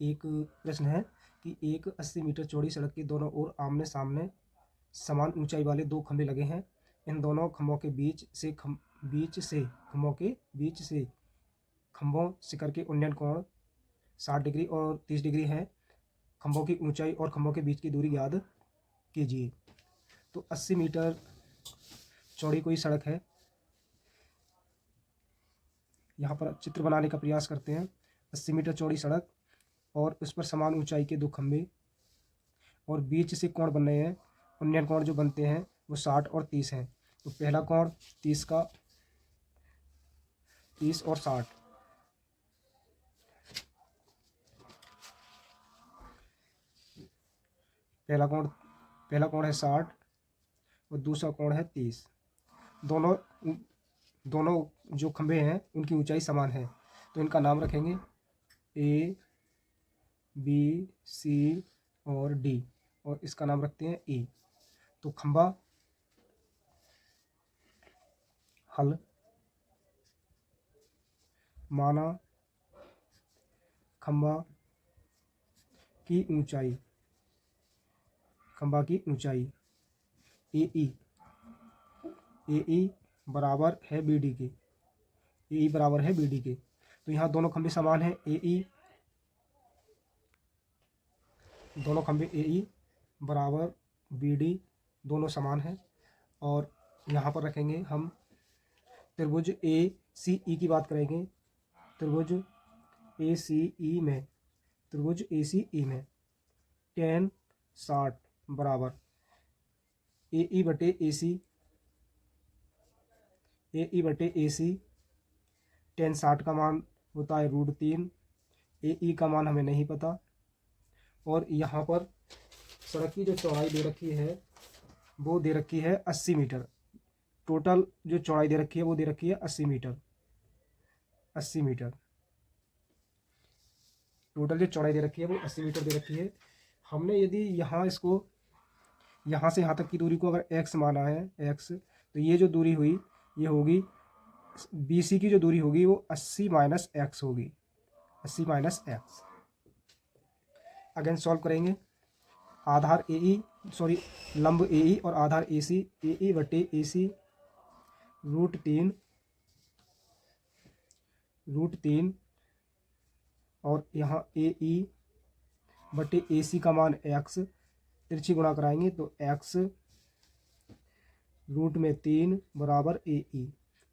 एक प्रश्न है कि एक 80 मीटर चौड़ी सड़क के दोनों ओर आमने सामने समान ऊंचाई वाले दो खंभे लगे हैं। इन दोनों खंभों के खंभों शिखर के उन्नयन कोण 60 डिग्री और 30 डिग्री है। खंभों की ऊंचाई और खंभों के बीच की दूरी ज्ञात कीजिए। तो 80 मीटर चौड़ी कोई सड़क है। यहाँ पर चित्र बनाने का प्रयास करते हैं। 80 मीटर चौड़ी सड़क और उस पर समान ऊंचाई के दो खंभे और बीच से कोण बन रहे हैं। उन्नयन कोण जो बनते हैं वो 60 और 30 हैं। तो पहला कोण 30 और 60। पहला कोण है 60 और दूसरा कोण है 30। दोनों जो खंभे हैं उनकी ऊंचाई समान है, तो इनका नाम रखेंगे ए, बी, सी और डी, और इसका नाम रखते हैं ई। तो खंभा हल माना खंभा की ऊंचाई ए ई बराबर है बी डी के। तो यहाँ दोनों खंभे समान हैं। दोनों खंभे ए ई बराबर बी डी दोनों समान हैं। और यहाँ पर रखेंगे हम त्रिभुज ए सी ई की बात करेंगे। त्रिभुज ए सी ई में tan 60 बराबर ए ई बटे ए सी। tan 60 का मान होता है √3। ए ई का मान हमें नहीं पता। और यहाँ पर सड़क की जो चौड़ाई दे रखी है वो दे रखी है 80 मीटर। टोटल जो चौड़ाई दे रखी है वो दे रखी है 80 मीटर। टोटल जो चौड़ाई दे रखी है वो 80 मीटर दे रखी है। हमने यदि यहाँ से यहाँ तक की दूरी को अगर x माना है x, तो ये जो दूरी हुई ये होगी BC की जो दूरी होगी वो 80 माइनस x होगी। अगेन सॉल्व करेंगे। आधार लंब AE और आधार AC। AE बटे AC √3 और यहाँ AE बटे AC का मान x, तिरछी गुणा कराएंगे तो x √3 बराबर AE।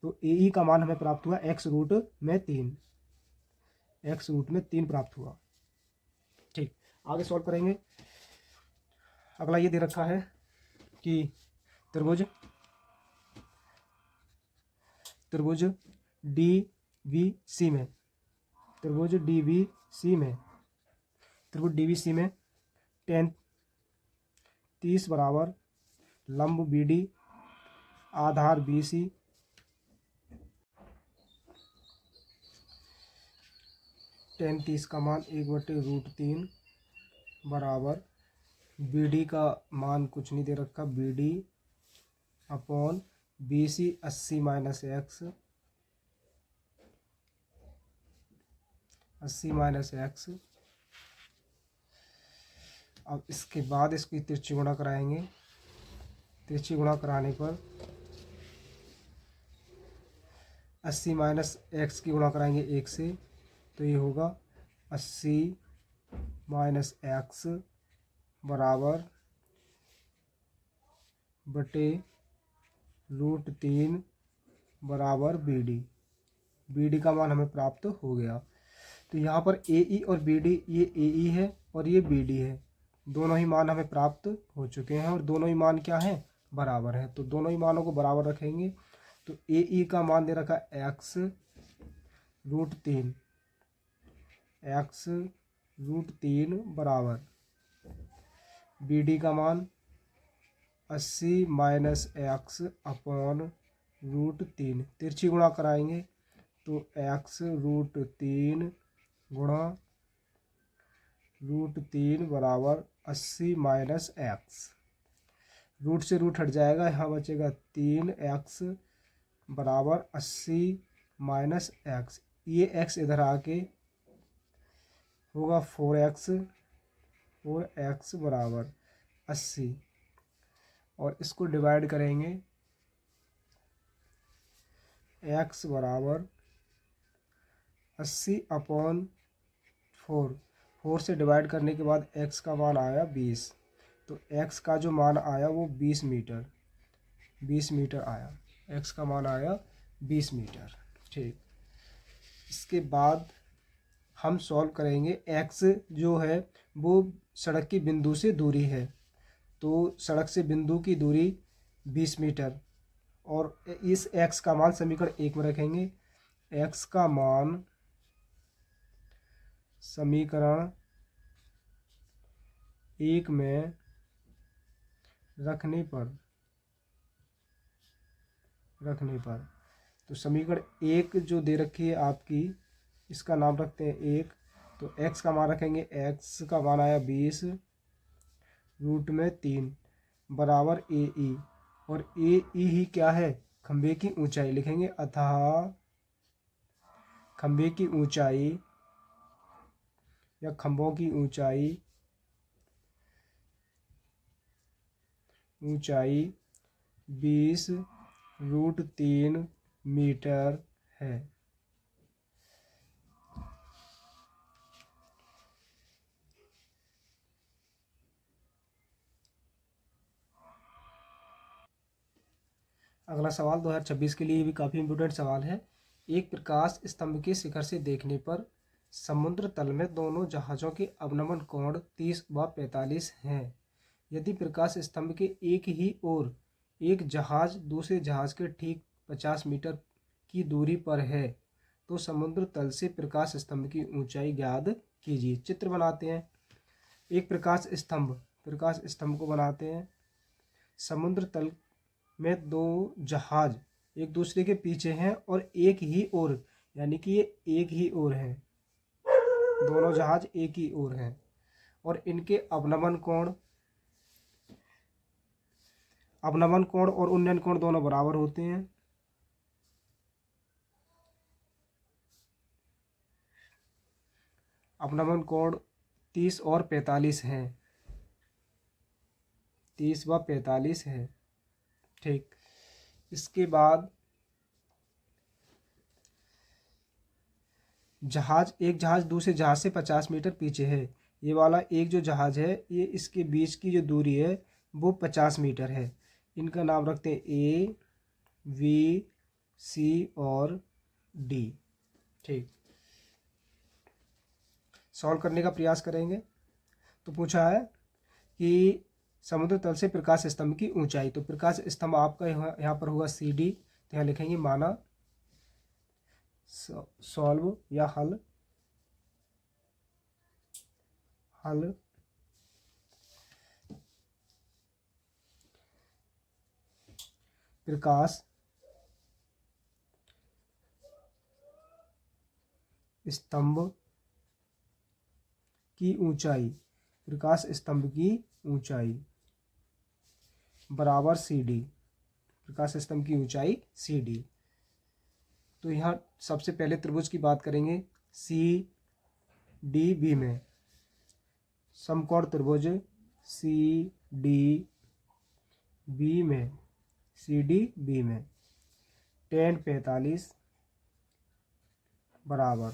तो AE का मान हमें प्राप्त हुआ x √3 प्राप्त हुआ। ठीक, आगे सॉल्व करेंगे। अगला ये दे रखा है कि त्रिभुज DVC में tan 30 बराबर लंब BD आधार BC tan 30 का मान 1/√3 बराबर BD का मान कुछ नहीं दे रखा, BD upon BC 80 minus x। अब इसके बाद इसकी तिरछी गुणा कराएंगे। तिरछी गुणा कराने पर 80 माइनस x की गुणा कराएंगे 1 से, तो ये होगा 80 माइनस x बराबर बटे √3 बराबर BD का मान हमें प्राप्त हो गया। तो यहाँ पर AE और BD, ये AE है और ये BD है। दोनों ही मान हमें प्राप्त हो चुके हैं और दोनों ही मान क्या हैं, बराबर है। तो दोनों ही मानों को बराबर रखेंगे। तो AE का मान दे रखा x √3 बराबर BD का मान 80 माइनस x अपॉन √3। तिरछी गुणा कराएंगे तो x √3 गुणा √3 बराबर 80 माइनस x। रूट से रूट हट जाएगा, यहाँ बचेगा 3x बराबर 80 माइनस x। ये x इधर आके होगा 4x बराबर 80 और इसको डिवाइड करेंगे x बराबर 80/4। 4 से डिवाइड करने के बाद x का मान आया 20, तो x का जो मान आया वो 20 मीटर आया। x का मान आया 20 मीटर। ठीक, इसके बाद हम सॉल्व करेंगे। x जो है वो सड़क की बिंदु से दूरी है, तो सड़क से बिंदु की दूरी 20 मीटर और इस x का मान समीकरण 1 में रखेंगे। x का मान समीकरण 1 में रखने पर तो समीकरण 1 जो दे रखी है आपकी, इसका नाम रखते हैं 1। तो x का मान रखेंगे, x का मान आया 20√3 बराबर AE, और AE ही क्या है, खंभे की ऊंचाई लिखेंगे। अतः खंभे की ऊंचाई या खंभों की ऊंचाई 20√3 मीटर है। अगला सवाल 2026 के लिए भी काफ़ी इम्पोर्टेंट सवाल है। एक प्रकाश स्तंभ के शिखर से देखने पर समुद्र तल में दोनों जहाज़ों के अवनमन कोण 30 व 45 हैं। यदि प्रकाश स्तंभ के एक ही ओर एक जहाज़ दूसरे जहाज़ के ठीक 50 मीटर की दूरी पर है, तो समुद्र तल से प्रकाश स्तंभ की ऊंचाई ज्ञात कीजिए। चित्र बनाते हैं। एक प्रकाश स्तंभ को बनाते हैं। समुद्र तल में दो जहाज एक दूसरे के पीछे हैं और एक ही ओर, यानी कि ये एक ही ओर हैं, दोनों जहाज एक ही ओर हैं और इनके अवनमन कोण और उन्नयन कोण दोनों बराबर होते हैं। अवनमन कोण 30 और 45 हैं, 30 व 45 है। ठीक, इसके बाद एक जहाज दूसरे जहाज से 50 मीटर पीछे है। ये वाला एक जो जहाज है, ये इसके बीच की जो दूरी है वो 50 मीटर है। इनका नाम रखते हैं A, V, C और D। ठीक, सॉल्व करने का प्रयास करेंगे। तो पूछा है कि समुद्र तल से प्रकाश स्तंभ की ऊंचाई, तो प्रकाश स्तंभ आपका यहाँ पर होगा CD, तो यहाँ लिखेंगे माना सॉल्व या हल प्रकाश स्तंभ की ऊंचाई, प्रकाश स्तंभ की ऊंचाई बराबर CD, प्रकाश स्तंभ की ऊंचाई CD। तो यहाँ सबसे पहले त्रिभुज की बात करेंगे। CDB में समकोण त्रिभुज CDB में tan 45 बराबर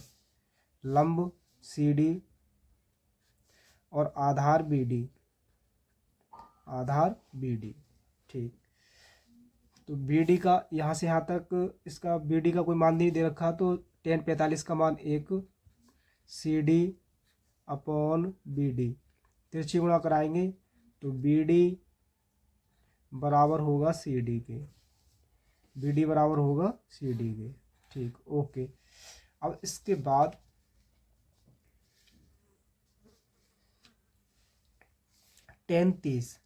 लंब CD और आधार BD। ठीक, तो BD का यहाँ से यहाँ तक, इसका BD का कोई मान नहीं दे रखा, तो tan 45 का मान 1 CD/BD तिरछी गुणा कराएंगे तो BD बराबर होगा CD के, ठीक, ओके। अब इसके बाद tan 30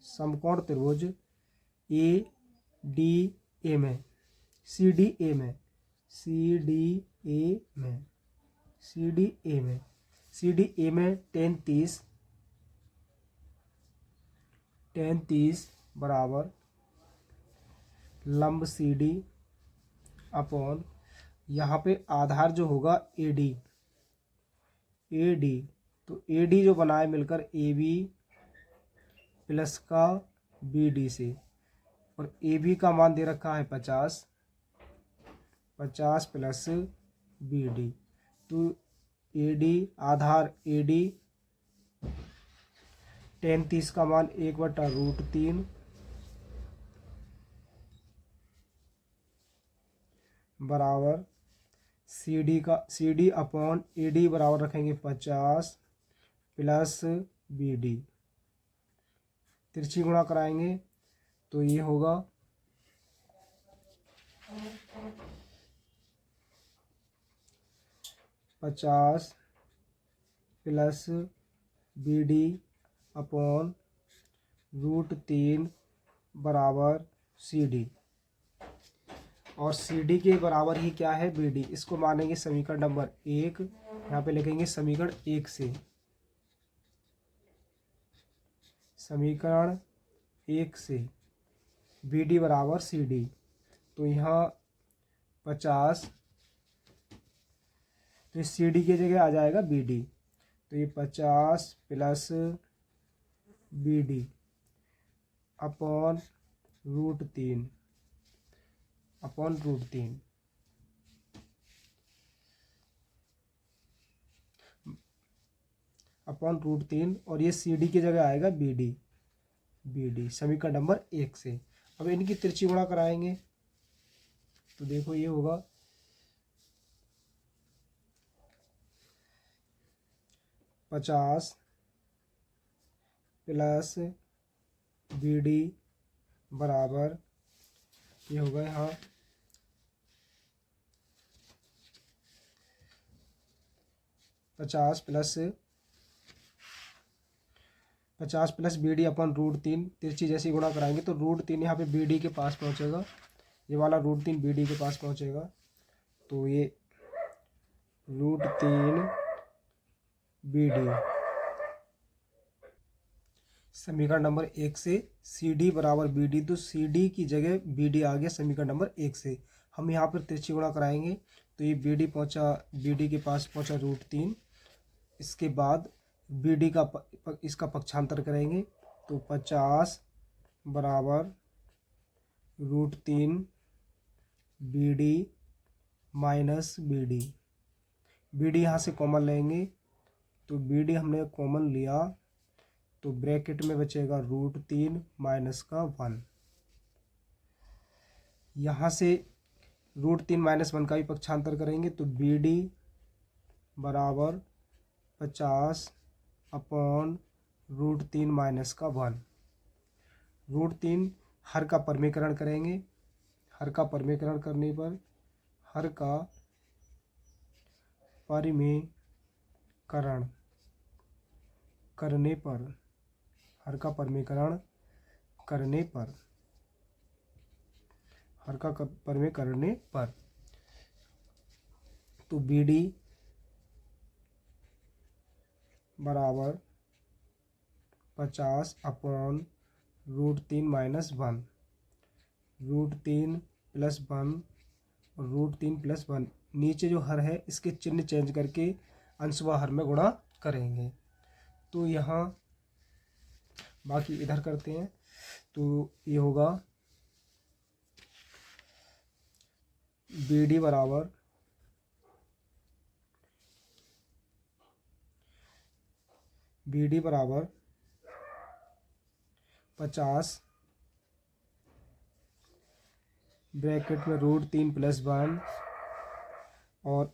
समकोण त्रिभुज ADA में CDA में tan 30 बराबर लंब CD अपॉन यहाँ पे आधार जो होगा AD, तो AD जो बना है मिलकर AB प्लस का BD से, और AB का मान दे रखा है 50 प्लस BD, तो AD आधार AD 10 का मान 1/√3 बराबर CD अपॉन AD बराबर रखेंगे 50 प्लस BD, तिरछी गुणा कराएंगे तो ये होगा 50 प्लस BD अपॉन √3 बराबर CD, और CD के बराबर ही क्या है BD। इसको मानेंगे समीकरण नंबर 1, यहाँ पे लिखेंगे समीकरण 1 से, समीकरण 1 से BD बराबर CD, तो यहाँ 50, तो CD की जगह आ जाएगा BD, तो ये 50 प्लस BD अपॉन √3 और ये CD की जगह आएगा BD समीकरण नंबर 1 से। अब इनकी तिरछी गुणा कराएंगे तो देखो ये होगा 50 प्लस BD बराबर, ये होगा यहाँ 50 प्लस BD अपॉन √3, तिरछी जैसी गुणा कराएंगे तो √3 यहाँ पे BD के पास पहुँचेगा, ये वाला √3 BD के पास पहुँचेगा, तो ये √3 BD समीकरण नंबर 1 से CD बराबर BD, तो CD की जगह BD आ गया समीकरण नंबर 1 से। हम यहाँ पर तिरछी गुणा कराएंगे तो ये BD पहुँचा, BD के पास पहुँचा √3, इसके बाद BD का इसका पक्षांतर करेंगे तो 50 बराबर √3 BD माइनस BD यहाँ से कॉमन लेंगे तो BD हमने कॉमन लिया तो ब्रैकेट में बचेगा √3 माइनस का 1, यहाँ से √3 माइनस 1 का भी पक्षांतर करेंगे तो BD बराबर 50 अपॉन √3 माइनस का 1, √3 हर का परमीकरण करेंगे, हर का परमीकरण करने पर हर का परमीकरण करने पर हर का परमीकरण करने पर हर का परमे करने पर तो BD बराबर 50 अपॉन √3 माइनस 1, √3 प्लस 1 और √3 प्लस 1, नीचे जो हर है इसके चिन्ह चेंज करके अंशवा हर में गुणा करेंगे, तो यहाँ बाकी इधर करते हैं तो ये होगा BD बराबर 50 ब्रैकेट में √3 प्लस 1 और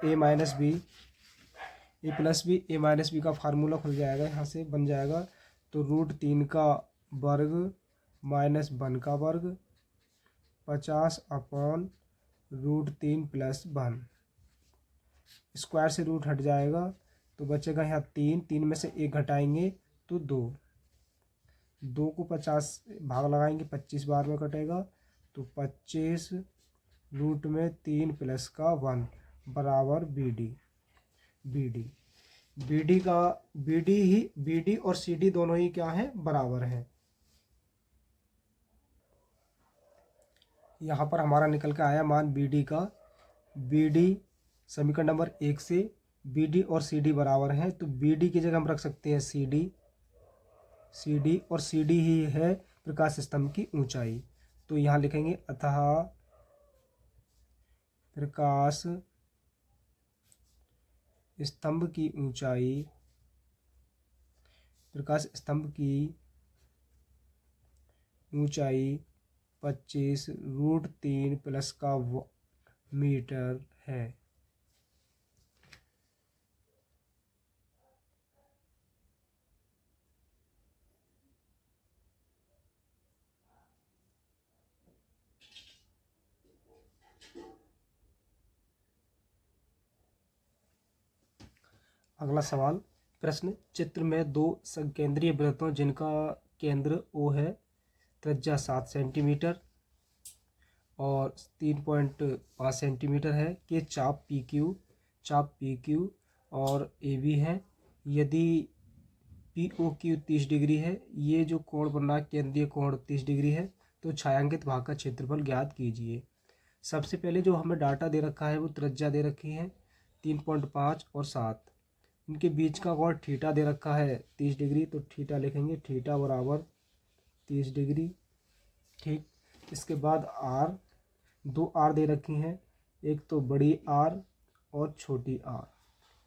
A minus B, A plus B, A minus B का फार्मूला खुल जाएगा, यहाँ से बन जाएगा तो √3 का वर्ग माइनस 1 का वर्ग 50 अपॉन √3 प्लस 1, स्क्वायर से रूट हट जाएगा तो बचेगा यहाँ 3 में से 1 घटाएंगे तो 2 को 50 भाग लगाएंगे 25 बार में कटेगा तो 25 रूट में 3 प्लस का 1 बराबर BD और CD दोनों ही क्या है बराबर हैं। यहाँ पर हमारा निकल के आया मान बी डी का। बी डी समीकरण नंबर 1 से बी डी और सी डी बराबर हैं, तो बी डी की जगह हम रख सकते हैं सी डी। और सी डी ही है प्रकाश स्तंभ की ऊंचाई। तो यहाँ लिखेंगे अतः प्रकाश स्तंभ की ऊंचाई, प्रकाश स्तंभ की ऊंचाई 25√3 प्लस का मीटर है। अगला सवाल, प्रश्न, चित्र में दो संकेंद्रीय वृत्तों जिनका केंद्र O है, त्रिज्या 7 सेंटीमीटर और 3.5 सेंटीमीटर है, के चाप PQ और AB है। यदि POQ 30 डिग्री है, ये जो कोण बन रहा है केंद्रीय कोण 30 डिग्री है, तो छायांकित भाग का क्षेत्रफल ज्ञात कीजिए। सबसे पहले जो हमें डाटा दे रखा है वो त्रिज्या दे रखी है 3.5 और 7, इनके बीच का कोण थीटा दे रखा है 30 डिग्री, तो थीटा लिखेंगे, थीटा बराबर 30 डिग्री। ठीक, इसके बाद आर, दो आर दे रखी हैं, एक तो बड़ी आर और छोटी आर।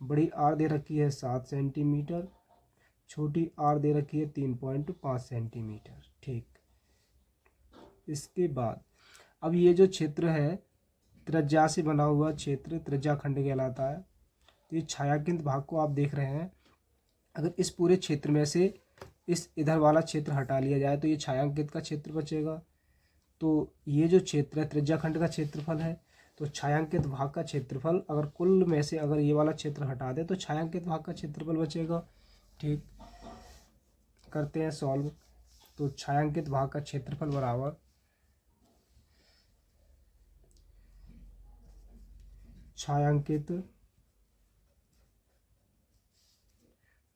बड़ी आर दे रखी है 7 सेंटीमीटर, छोटी आर दे रखी है 3.5 सेंटीमीटर। ठीक, इसके बाद अब ये जो क्षेत्र है त्रिज्या से बना हुआ क्षेत्र त्रिज्याखंड कहलाता है। तो ये छायांकित भाग को आप देख रहे हैं, अगर इस पूरे क्षेत्र में से इस इधर वाला क्षेत्र हटा लिया जाए तो ये छायांकित का क्षेत्र बचेगा। तो ये जो क्षेत्र है त्रिज्याखंड का क्षेत्रफल है, तो छायांकित भाग का क्षेत्रफल अगर कुल में से अगर ये वाला क्षेत्र हटा दे तो छायांकित भाग का क्षेत्रफल बचेगा। ठीक, करते हैं सॉल्व। तो छायांकित भाग का क्षेत्रफल बराबर छायांकित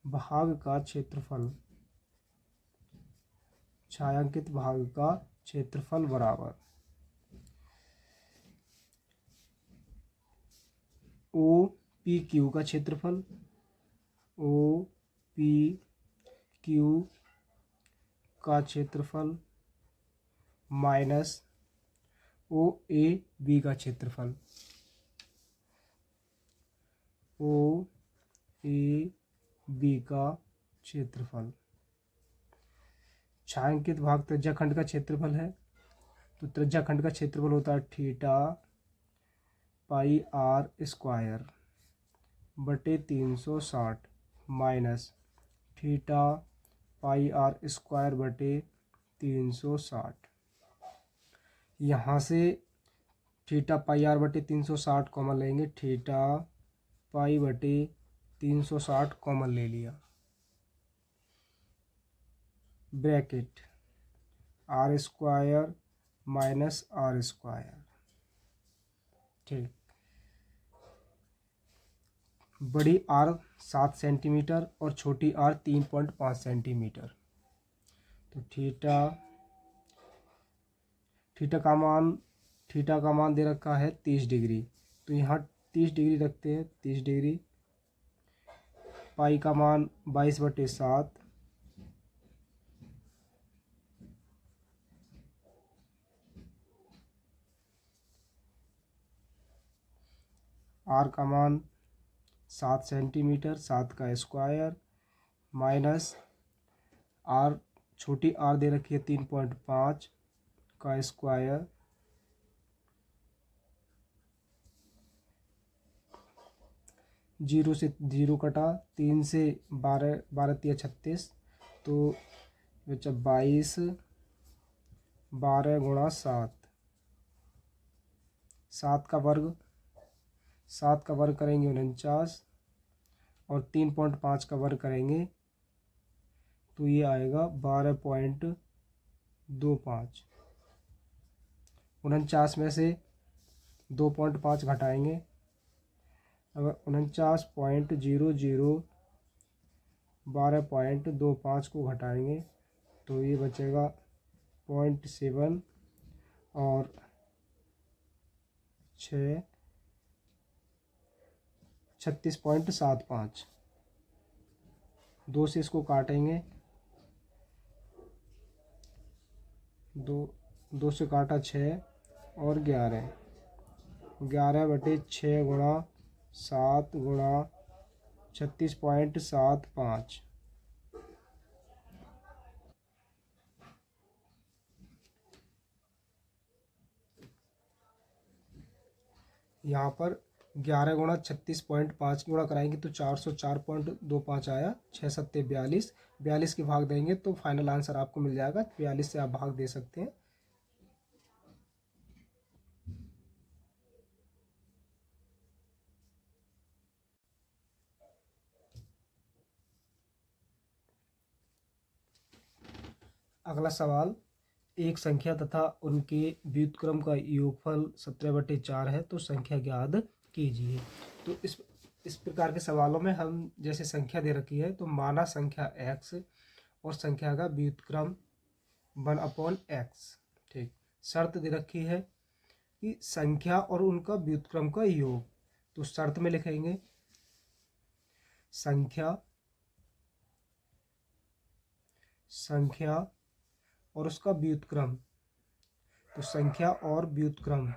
भाग का क्षेत्रफल, छायांकित भाग का क्षेत्रफल बराबर OPQ का क्षेत्रफल, OPQ का क्षेत्रफल माइनस OAB का क्षेत्रफल, OAB का क्षेत्रफल। छायांकित भाग त्रिज्याखंड का क्षेत्रफल है, तो त्रिज्याखंड का क्षेत्रफल होता है थीटा पाई आर स्क्वायर बटे 360 minus theta pi R square बटे 360। यहाँ से थीटा पाई आर बटे 360 कॉमन लेंगे, थीटा पाई बटे 360 कॉमन ले लिया, bracket R square minus R square. ठीक, बड़ी आर 7 सेंटीमीटर और छोटी आर 3.5 सेंटीमीटर। तो थीटा का मान दे रखा है 30 डिग्री, तो यहाँ 30 डिग्री रखते हैं, 30 डिग्री। पाई का मान 22/7, आर का मान 7 सेंटीमीटर, 7 का स्क्वायर माइनस आर, छोटी आर दे रखी है 3.5 का स्क्वायर, जीरो से जीरो कटा, 3 से 12, 12 × 36, तो बचा 22, 12 × 7, 7 का वर्ग, 7 का वर्ग करेंगे 49 और 3.5 का वर्ग करेंगे तो ये आएगा 12.25। 49 में से 2.5 घटाएंगे, अगर 49.00 12.25 को घटाएंगे तो ये बचेगा 0.7 और 6 36.75। 2 से इसको काटेंगे, 2 से काटा 6 और 11, 11/6 गुणा 7 गुणा 36.75। यहाँ पर 11 गुणा 36.5 गुणा कराएंगे तो 404.25 आया। 6 सत्ते 42, 42 के भाग देंगे तो फाइनल आंसर आपको मिल जाएगा। 42 से आप भाग दे सकते हैं। अगला सवाल, एक संख्या तथा उनके व्युत्क्रम का योगफल 17/4 है, तो संख्या ज्ञात कीजिए। तो इस प्रकार के सवालों में हम जैसे संख्या दे रखी है तो माना संख्या x और संख्या का व्युत्क्रम 1/x। ठीक, शर्त दे रखी है कि संख्या और उनका व्युत्क्रम का योग। तो शर्त में लिखेंगे संख्या और उसका व्युत्क्रम। तो संख्या और व्युत्क्रम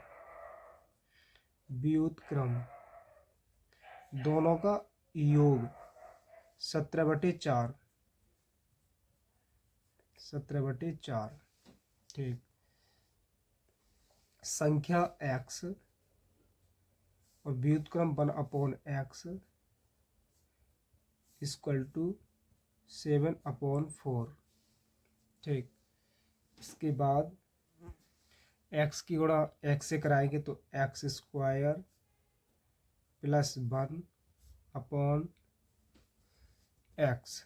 दोनों का योग 17/4। ठीक, संख्या x और व्युत्क्रम 1/x इक्वल टू 7/4। ठीक, इसके बाद x की गुणा x से कराएंगे तो x² + 1/x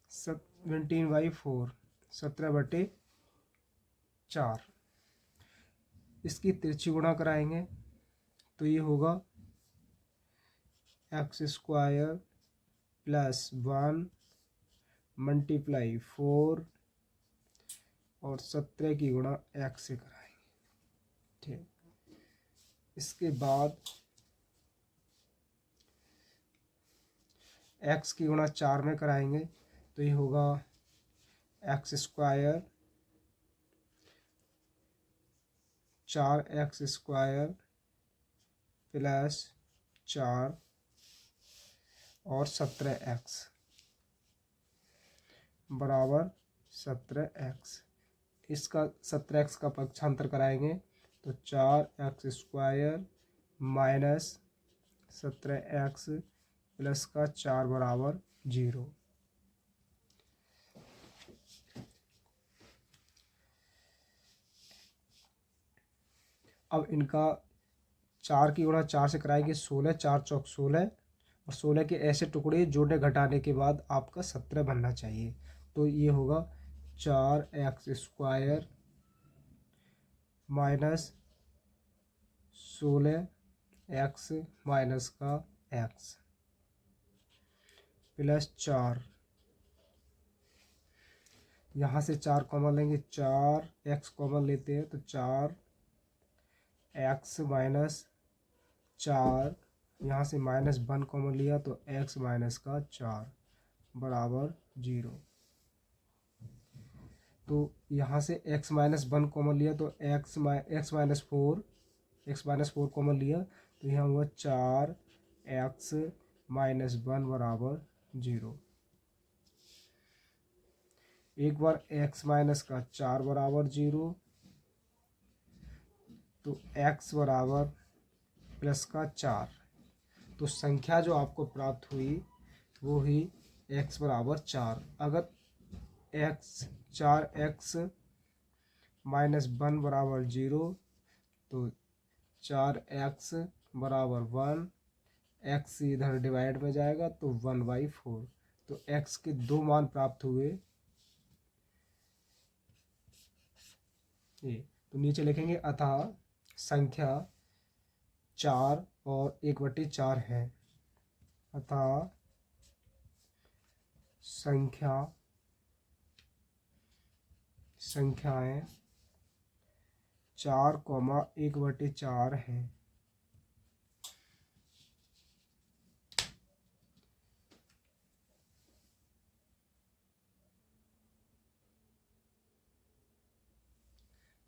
17/4 17/4। इसकी तिरछी गुणा कराएंगे तो ये होगा x² + 1 × 4 और 17 की गुणा x से कराएंगे। ठीक, इसके बाद x की गुणा 4 में कराएंगे तो ये होगा x² 4x² + 4 और 17x बराबर 17x। इसका 17x का पक्षांतर कराएंगे तो 4x² - 17x + 4 बराबर 0। अब इनका 4 की गुणा 4 से कराएंगे 16, 4 चौक 16 और 16 के ऐसे टुकड़े जोड़ने घटाने के बाद आपका 17 बनना चाहिए। तो ये होगा 4x² - 16x माइनस का x + 4। यहाँ से 4 कॉमन लेंगे, 4x कॉमन लेते हैं तो 4x - 4, यहाँ से -1 कॉमन लिया तो x - का 4 बराबर 0। तो यहाँ से x - 1 कॉमन लिया तो x - 4 कॉमन लिया तो यहाँ हुआ 4x - 1 बराबर 0। एक बार x - का 4 बराबर 0 तो x बराबर प्लस का 4। तो संख्या जो आपको प्राप्त हुई वो ही x बराबर 4। अगर 4x - 1 बराबर 0 तो 4x बराबर 1, x इधर डिवाइड में जाएगा तो 1/4। तो x के 2 मान प्राप्त हुए। ये तो नीचे लिखेंगे अतः संख्या 4 और 1/4 है। अतः संख्या संख्याएं 4,1/4 हैं।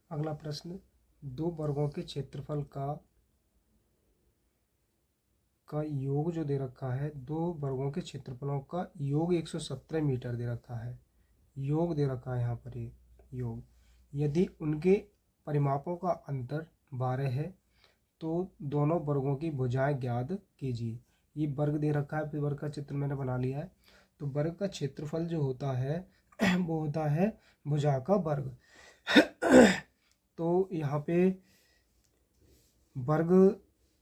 अगला प्रश्न, दो वर्गों के क्षेत्रफल का योग जो दे रखा है, दो वर्गों के क्षेत्रफलों का योग 117 मीटर दे रखा है। योग दे रखा है यहाँ पर, ये योग। यदि उनके परिमापों का अंतर 12 है तो दोनों वर्गों की भुजाएं ज्ञात कीजिए। ये वर्ग दे रखा है, फिर वर्ग का चित्र मैंने बना लिया है। तो वर्ग का क्षेत्रफल जो होता है वो होता है भुजा का वर्ग। तो यहाँ पे वर्ग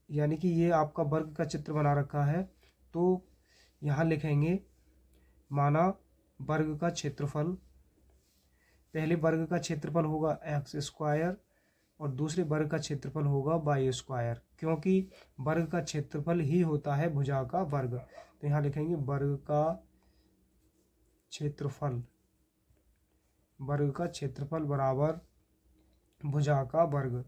यानी कि ये आपका वर्ग का चित्र बना रखा है। तो यहाँ लिखेंगे, माना वर्ग का क्षेत्रफल, पहले वर्ग का क्षेत्रफल होगा x² और दूसरे वर्ग का क्षेत्रफल होगा y², क्योंकि वर्ग का क्षेत्रफल ही होता है भुजा का वर्ग। तो यहाँ लिखेंगे वर्ग का क्षेत्रफल बराबर भुजा का वर्ग।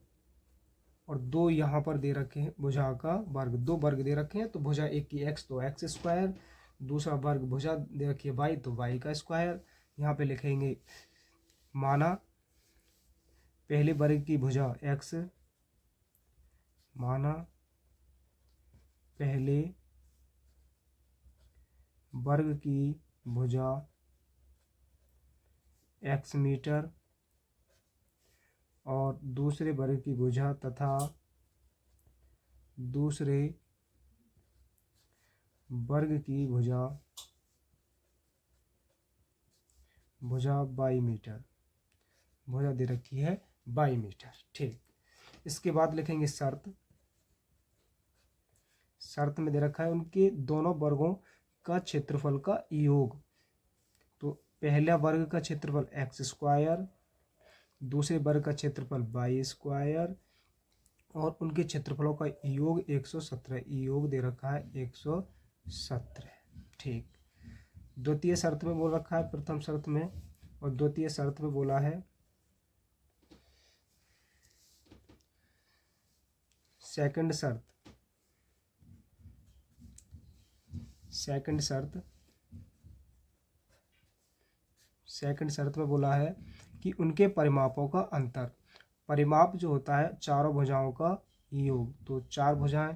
और दो यहाँ पर दे रखे हैं भुजा का वर्ग, दो वर्ग दे रखे हैं। तो भुजा एक की x तो x², दूसरा वर्ग भुजा दे रखी है y तो y का स्क्वायर। यहाँ पे लिखेंगे, माना पहले वर्ग की भुजा x, माना पहले वर्ग की भुजा x मीटर और दूसरे वर्ग की भुजा तथा दूसरे वर्ग की भुजा y मीटर, भुजा दे रखी है y मीटर। ठीक, इसके बाद लिखेंगे शर्त। शर्त में दे रखा है उनके दोनों वर्गों का क्षेत्रफल का योग। तो पहला वर्ग का क्षेत्रफल x², दूसरे वर्ग का क्षेत्रफल y² और उनके क्षेत्रफलों का योग 117। योग दे रखा है 117। ठीक, द्वितीय शर्त में बोल रखा है प्रथम शर्त में, और द्वितीय शर्त में बोला है सेकंड शर्त। सेकंड शर्त में बोला है कि उनके परिमापों का अंतर, परिमाप जो होता है चारों भुजाओं का योग। तो चार भुजाएं,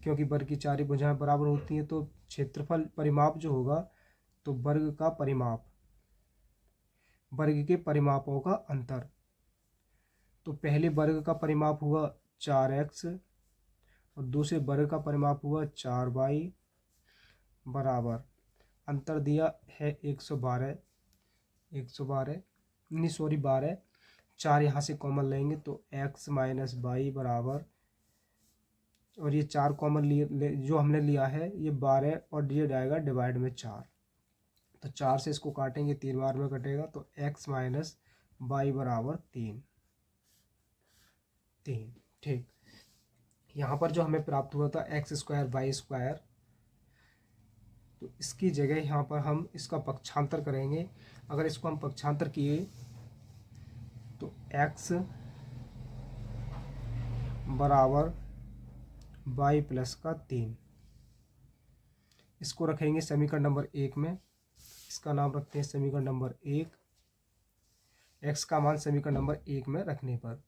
क्योंकि वर्ग की चार ही भुजाएं बराबर होती हैं, तो क्षेत्रफल परिमाप जो होगा, तो वर्ग का परिमाप, वर्ग के परिमापों का अंतर। तो पहले वर्ग का परिमाप हुआ 4x और दूसरे वर्ग का परिमाप हुआ 4y बराबर, अंतर दिया है 112 नहीं सॉरी 12। 4 यहाँ से कॉमन लेंगे तो x - y बराबर, और ये 4 कॉमन जो हमने लिया है ये 12 और ये जाएगा डिवाइड में 4। तो 4 से इसको काटेंगे 3 बार में कटेगा, तो x - y बराबर 3। ठीक, यहाँ पर जो हमें प्राप्त हुआ था x² y², तो इसकी जगह यहाँ पर हम इसका पक्षांतर करेंगे। अगर इसको हम पक्षांतर किए तो x बराबर y प्लस का 3, इसको रखेंगे समीकरण नंबर 1 में। इसका नाम रखते हैं समीकरण नंबर 1। x का मान समीकरण नंबर 1 में रखने पर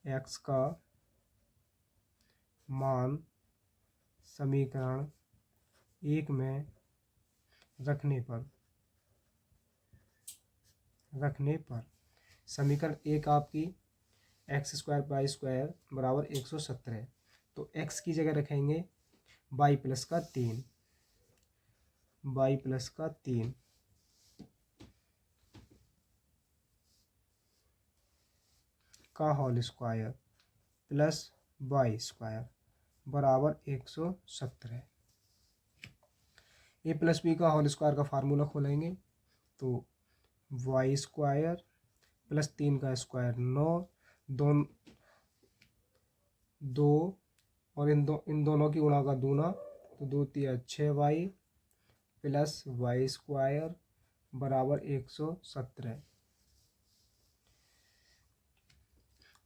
x का मान समीकरण 1 में रखने पर समीकरण 1 आपकी x² y² बराबर 117। तो x की जगह रखेंगे y प्लस का 3, का होल स्क्वायर प्लस y² बराबर 117। a प्लस बी का होल स्क्वायर का फार्मूला खोलेंगे तो y² प्लस 3 का स्क्वायर 9, दो और इन दोनों की गुणा का दूना, तो 2 × 3 = 6y प्लस वाई स्क्वायर बराबर 117।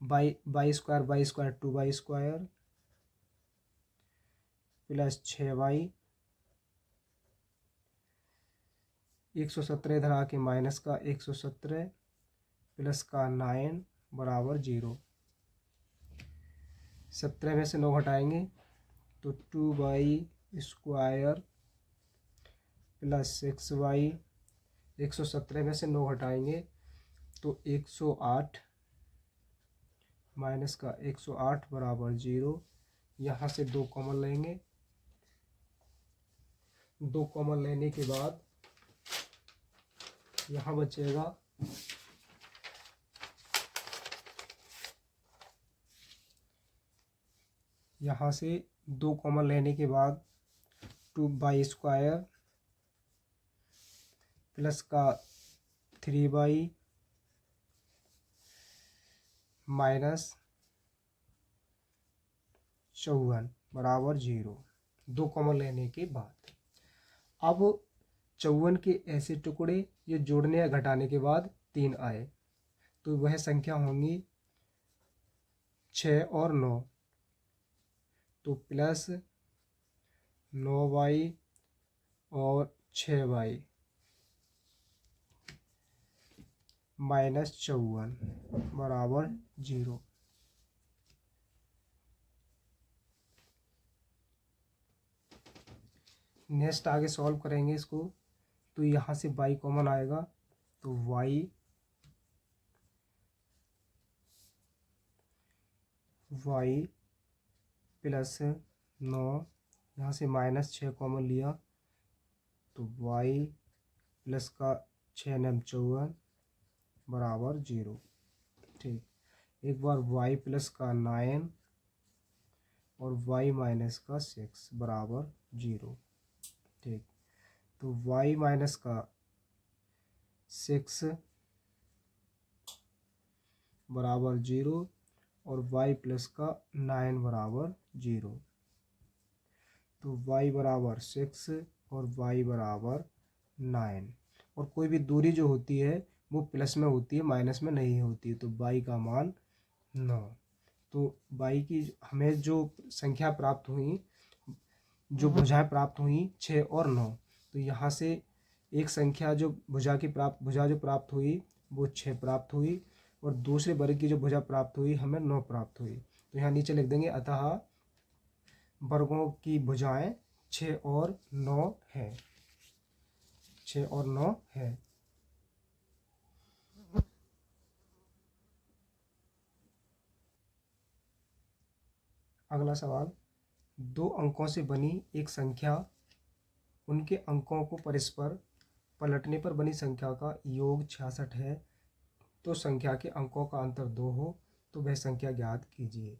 Y square 2 Y square plus 6 Y, 117 इधर आके माइनस का 117 प्लस का 9 बराबर 0। 17 में से 9 हटाएंगे तो 2 वाई स्क्वायर प्लस 6 वाई, 117 में से 9 हटाएंगे तो 108 माइनस का 108 बराबर 0। यहाँ से 2 कॉमन लेंगे, 2 कॉमन लेने के बाद यहाँ बचेगा यहाँ से 2 कॉमन लेने के बाद 2 वाई स्क्वायर प्लस का 3 वाई माइनस 54 बराबर 0। 2 कॉमन लेने के बाद अब 54 के ऐसे टुकड़े ये जोड़ने या घटाने के बाद 3 आए तो वह संख्या होंगी 6 और 9। तो प्लस 9 वाई और 6 वाई माइनस 54 बराबर 0। नेक्स्ट आगे सॉल्व करेंगे इसको तो यहाँ से वाई कॉमन आएगा तो वाई प्लस 9, यहाँ से माइनस 6 कॉमन लिया तो वाई प्लस का 6 9 54 बराबर 0। ठीक, एक बार वाई प्लस का 9 और वाई माइनस का 6 बराबर 0। ठीक, तो वाई माइनस का 6 बराबर 0 और वाई प्लस का 9 बराबर 0। तो वाई बराबर 6 और वाई बराबर 9। और कोई भी दूरी जो होती है वो प्लस में होती है, माइनस में नहीं होती। तो वाई का मान 9। तो वाई की हमें जो संख्या प्राप्त हुई, जो भुजाएं प्राप्त हुई 6 और 9। तो यहाँ से एक संख्या जो भुजा जो प्राप्त हुई वो 6 प्राप्त हुई और दूसरे वर्ग की जो भुजा प्राप्त हुई हमें 9 प्राप्त हुई। तो यहाँ नीचे लिख देंगे अतः वर्गों की भुजाएं 6 और 9 है। 6 और 9 है। अगला सवाल, 2 अंकों से बनी एक संख्या, उनके अंकों को परस्पर पलटने पर बनी संख्या का योग 66 है तो संख्या के अंकों का अंतर 2 हो तो वह संख्या ज्ञात कीजिए।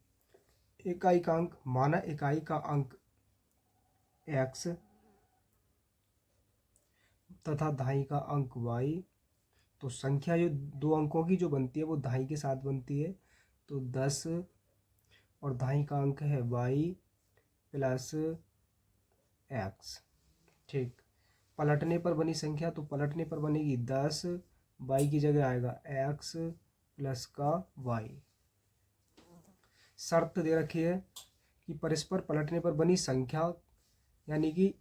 इकाई का अंक, माना इकाई का अंक x तथा दहाई का अंक y। तो संख्या जो 2 अंकों की जो बनती है वो दहाई के साथ बनती है। तो 10 और दहाई का अंक है y प्लस x। ठीक, पलटने पर बनी संख्या, तो पलटने पर बनेगी 10, y की जगह आएगा x प्लस का y। शर्त दे रखी है कि परस्पर पलटने पर बनी संख्या, यानी कि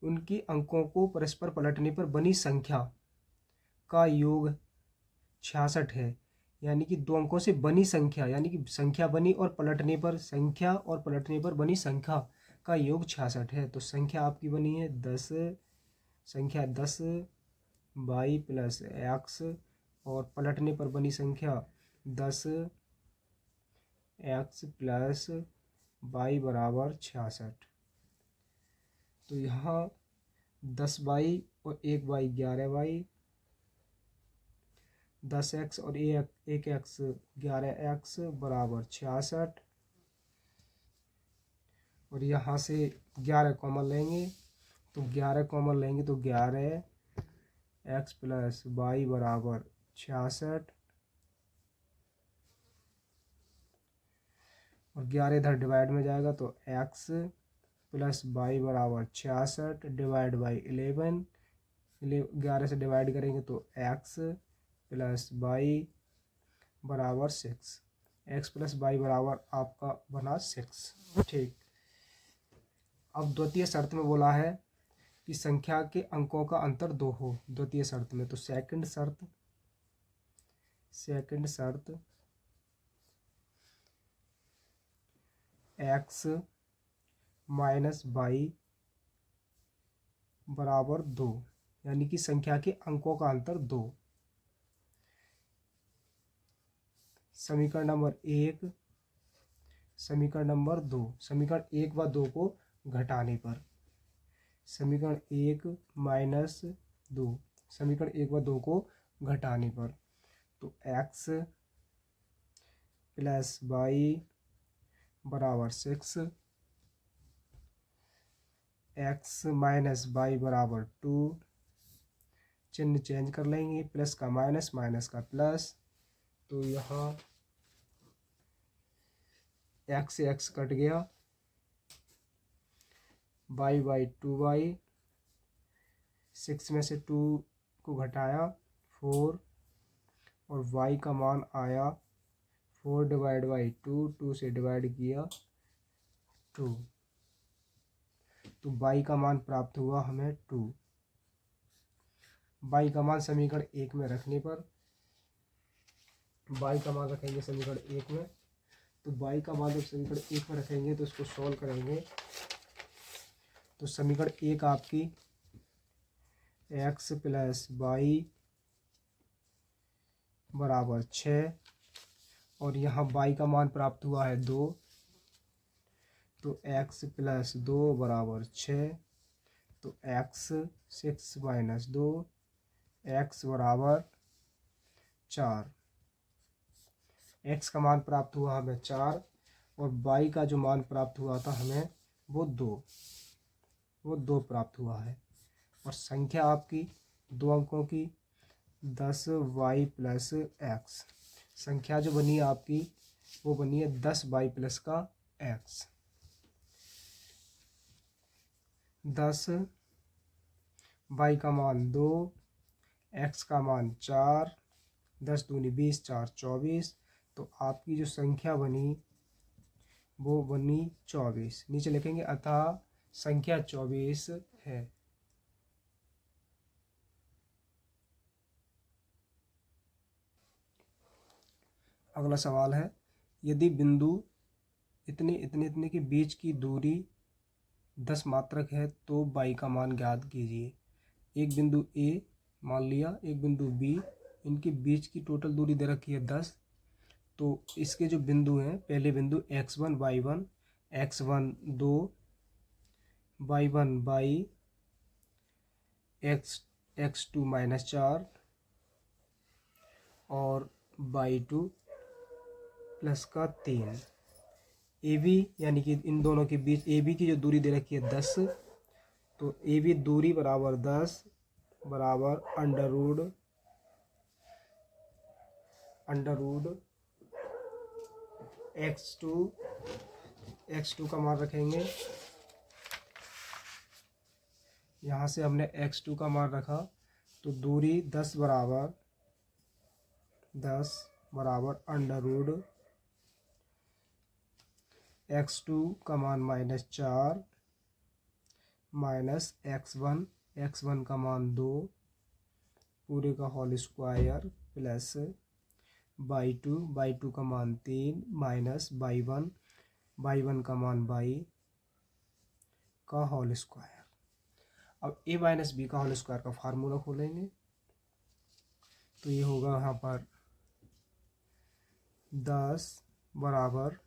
उनकी अंकों को परस्पर पलटने पर बनी संख्या का योग 66 है। यानी कि 2 अंकों से बनी संख्या, यानी कि संख्या बनी और पलटने पर संख्या और पलटने पर बनी संख्या का योग 66 है। तो संख्या आपकी बनी है 10, संख्या 10 y प्लस x और पलटने पर बनी संख्या 10 x प्लस y बराबर 66। तो यहाँ 10y और 1y 11y, 10x और 1x 11x बराबर 66। और यहाँ से 11 कॉमन लेंगे तो 11 कॉमन लेंगे तो 11x प्लस y बराबर 66। और 11 इधर डिवाइड में जाएगा तो x प्लस बाई बराबर 66 डिवाइड बाई 11, 11 से डिवाइड करेंगे तो एक्स प्लस बाई बराबर 6, एक्स प्लस बाई बराबर आपका बना 6। ठीक, अब द्वितीय शर्त में बोला है कि संख्या के अंकों का अंतर 2 हो द्वितीय शर्त में। तो सेकंड शर्त एक्स माइनस बाई बराबर 2, यानी कि संख्या के अंकों का अंतर 2। समीकरण नंबर 1, समीकरण नंबर 2, समीकरण 1 व 2 को घटाने पर, समीकरण 1 माइनस 2, समीकरण 1 व 2 को घटाने पर, तो एक्स प्लस बाई बराबर 6, एक्स माइनस बाई बराबर 2, चिन्ह चेंज कर लेंगे, प्लस का माइनस, माइनस का प्लस, तो यहाँ एक्स से एक्स कट गया, बाई बाई 2y, 6 में से 2 को घटाया 4, और y का मान आया 4 डिवाइड बाई 2, 2 से डिवाइड किया 2, तो y का मान प्राप्त हुआ हमें 2। y का मान समीकरण 1 में रखने पर, y का मान रखेंगे समीकरण 1 में, तो y का मान जब समीकरण 1 में रखेंगे तो इसको सॉल्व करेंगे, तो समीकरण 1 आपकी x प्लस बाई बराबर 6, और यहाँ y का मान प्राप्त हुआ है 2, तो x प्लस 2 बराबर 6, तो x 6 माइनस 2, x बराबर 4, x का मान प्राप्त हुआ हमें 4, और y का जो मान प्राप्त हुआ था हमें वो 2 प्राप्त हुआ है। और संख्या आपकी 2 अंकों की 10y प्लस एक्स, संख्या जो बनी है आपकी वो बनी है 10y प्लस का x, 10y का मान 2, x का मान 4, 10 दूनी 20, 4 24, तो आपकी जो संख्या बनी वो बनी 24। नीचे लिखेंगे अतः संख्या 24 है। अगला सवाल है, यदि बिंदु इतने के बीच की दूरी 10 मात्रक है तो y का मान ज्ञात कीजिए। एक बिंदु A मान लिया, एक बिंदु B, इनके बीच की टोटल दूरी दे रखी है 10। तो इसके जो बिंदु हैं, पहले बिंदु x1 y1, x1 2, y1 by x2 minus 4 और y2 प्लस का 3। AB यानी कि इन दोनों के बीच AB की जो दूरी दे रखी है 10, तो AB दूरी बराबर 10 बराबर अंडर रूड x2 का मान रखेंगे, यहाँ से हमने x2 का मान रखा, तो दूरी 10 बराबर अंडर रूड x2 का मान माइनस 4 माइनस x1 का मान 2 पूरे का होल स्क्वायर प्लस y2 का मान 3 माइनस y1 का मान y का होल स्क्वायर। अब a माइनस बी का होल स्क्वायर का फार्मूला खोलेंगे, तो ये होगा यहाँ पर 10 बराबर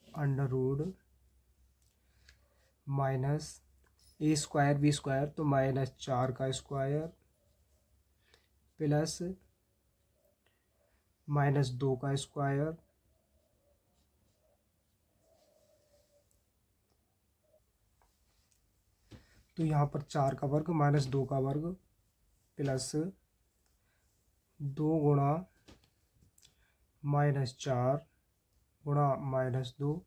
under root minus a square b square, तो माइनस 4 का स्क्वायर प्लस माइनस 2 का स्क्वायर तो यहाँ पर 4 का वर्ग माइनस 2 का वर्ग प्लस 2 गुणा माइनस 4 गुणा माइनस 2।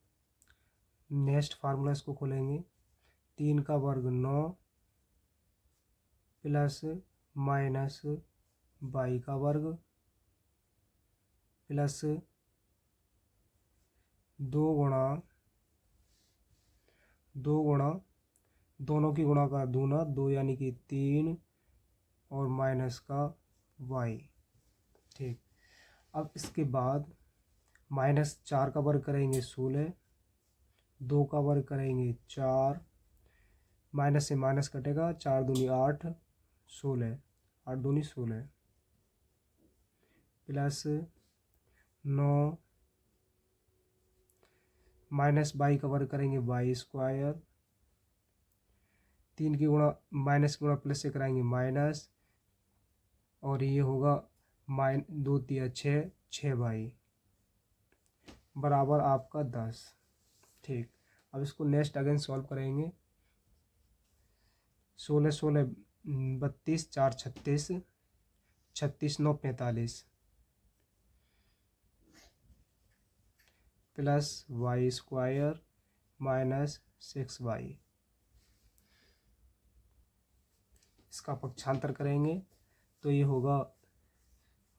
नेक्स्ट फार्मूला इसको खोलेंगे, 3 का वर्ग 9 प्लस माइनस y का वर्ग प्लस 2 गुणा दोनों की गुणा का दूना 2 यानी कि 3 और माइनस का y। ठीक, अब इसके बाद -4 का वर्ग करेंगे 16, 2 का वर्ग करेंगे 4, माइनस से माइनस कटेगा, 4 दूनी 8, 16, 8 दूनी 16 प्लस 9 माइनस y का वर्ग करेंगे y², 3 की गुणा माइनस की गुणा प्लस से कराएंगे माइनस, और ये होगा 2 3 6, 6y बराबर आपका 10। ठीक, अब इसको नेक्स्ट अगेन सॉल्व करेंगे। 16 16 32, 4 36, 36 9 45 प्लस y² माइनस 6y। इसका पक्षांतर करेंगे तो ये होगा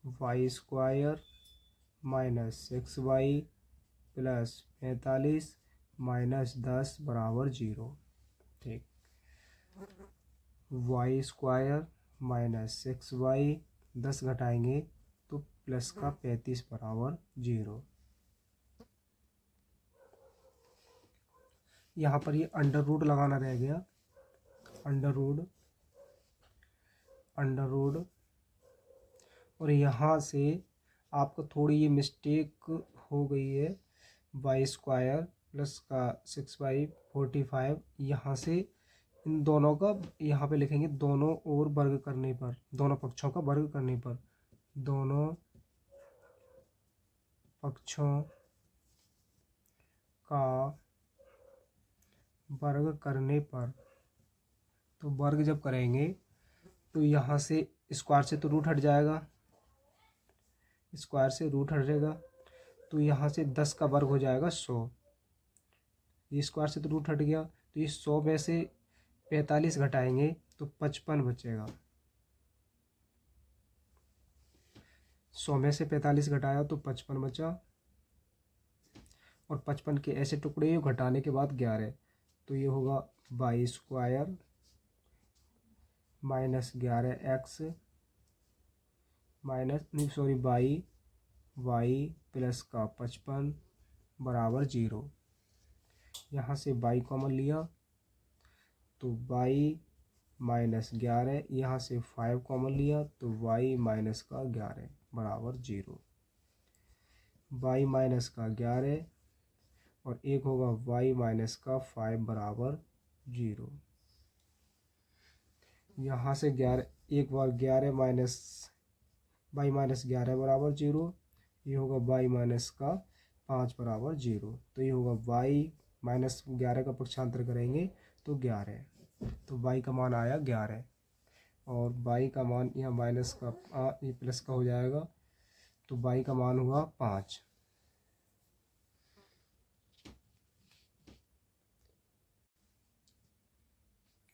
y² minus 6y plus 45 minus 10 बराबर 0। ठीक, y² माइनस 6y 10 घटाएंगे तो प्लस का 35 बराबर 0। यहाँ पर ये अंडर रूट लगाना रह गया, अंडर रूट, और यहाँ से आपको थोड़ी ये मिस्टेक हो गई है, y² प्लस का 6y 45, यहाँ से इन दोनों का यहाँ पे लिखेंगे दोनों ओर वर्ग करने पर, दोनों पक्षों का वर्ग करने पर, दोनों पक्षों का वर्ग करने पर। तो वर्ग जब करेंगे तो यहाँ से स्क्वायर से तो रूट हट जाएगा, स्क्वायर से रूट हटेगा, तो यहाँ से 10 का वर्ग हो जाएगा 100। ये स्क्वायर से तो रूट हट गया, तो ये 100 में से 45 घटाएंगे तो 55 बचेगा। 100 में से 45 घटाया तो 55 बचा, और 55 के ऐसे टुकड़े घटाने के बाद 11, तो ये होगा y² minus 11x y plus का 55 बराबर 0। यहाँ से y कॉमन लिया तो y माइनस 11, यहाँ से 5 कॉमन लिया तो y माइनस का 11 बराबर 0। y माइनस का 11 और एक होगा y माइनस का 5 बराबर 0। यहाँ से 11 एक बार 11 माइनस y माइनस 11 बराबर 0, ये होगा y माइनस का 5 बराबर 0। तो ये होगा y माइनस 11 का पक्षांतर करेंगे तो 11, तो y का मान आया 11, और y का मान यहाँ माइनस का ये प्लस का हो जाएगा, तो y का मान हुआ 5।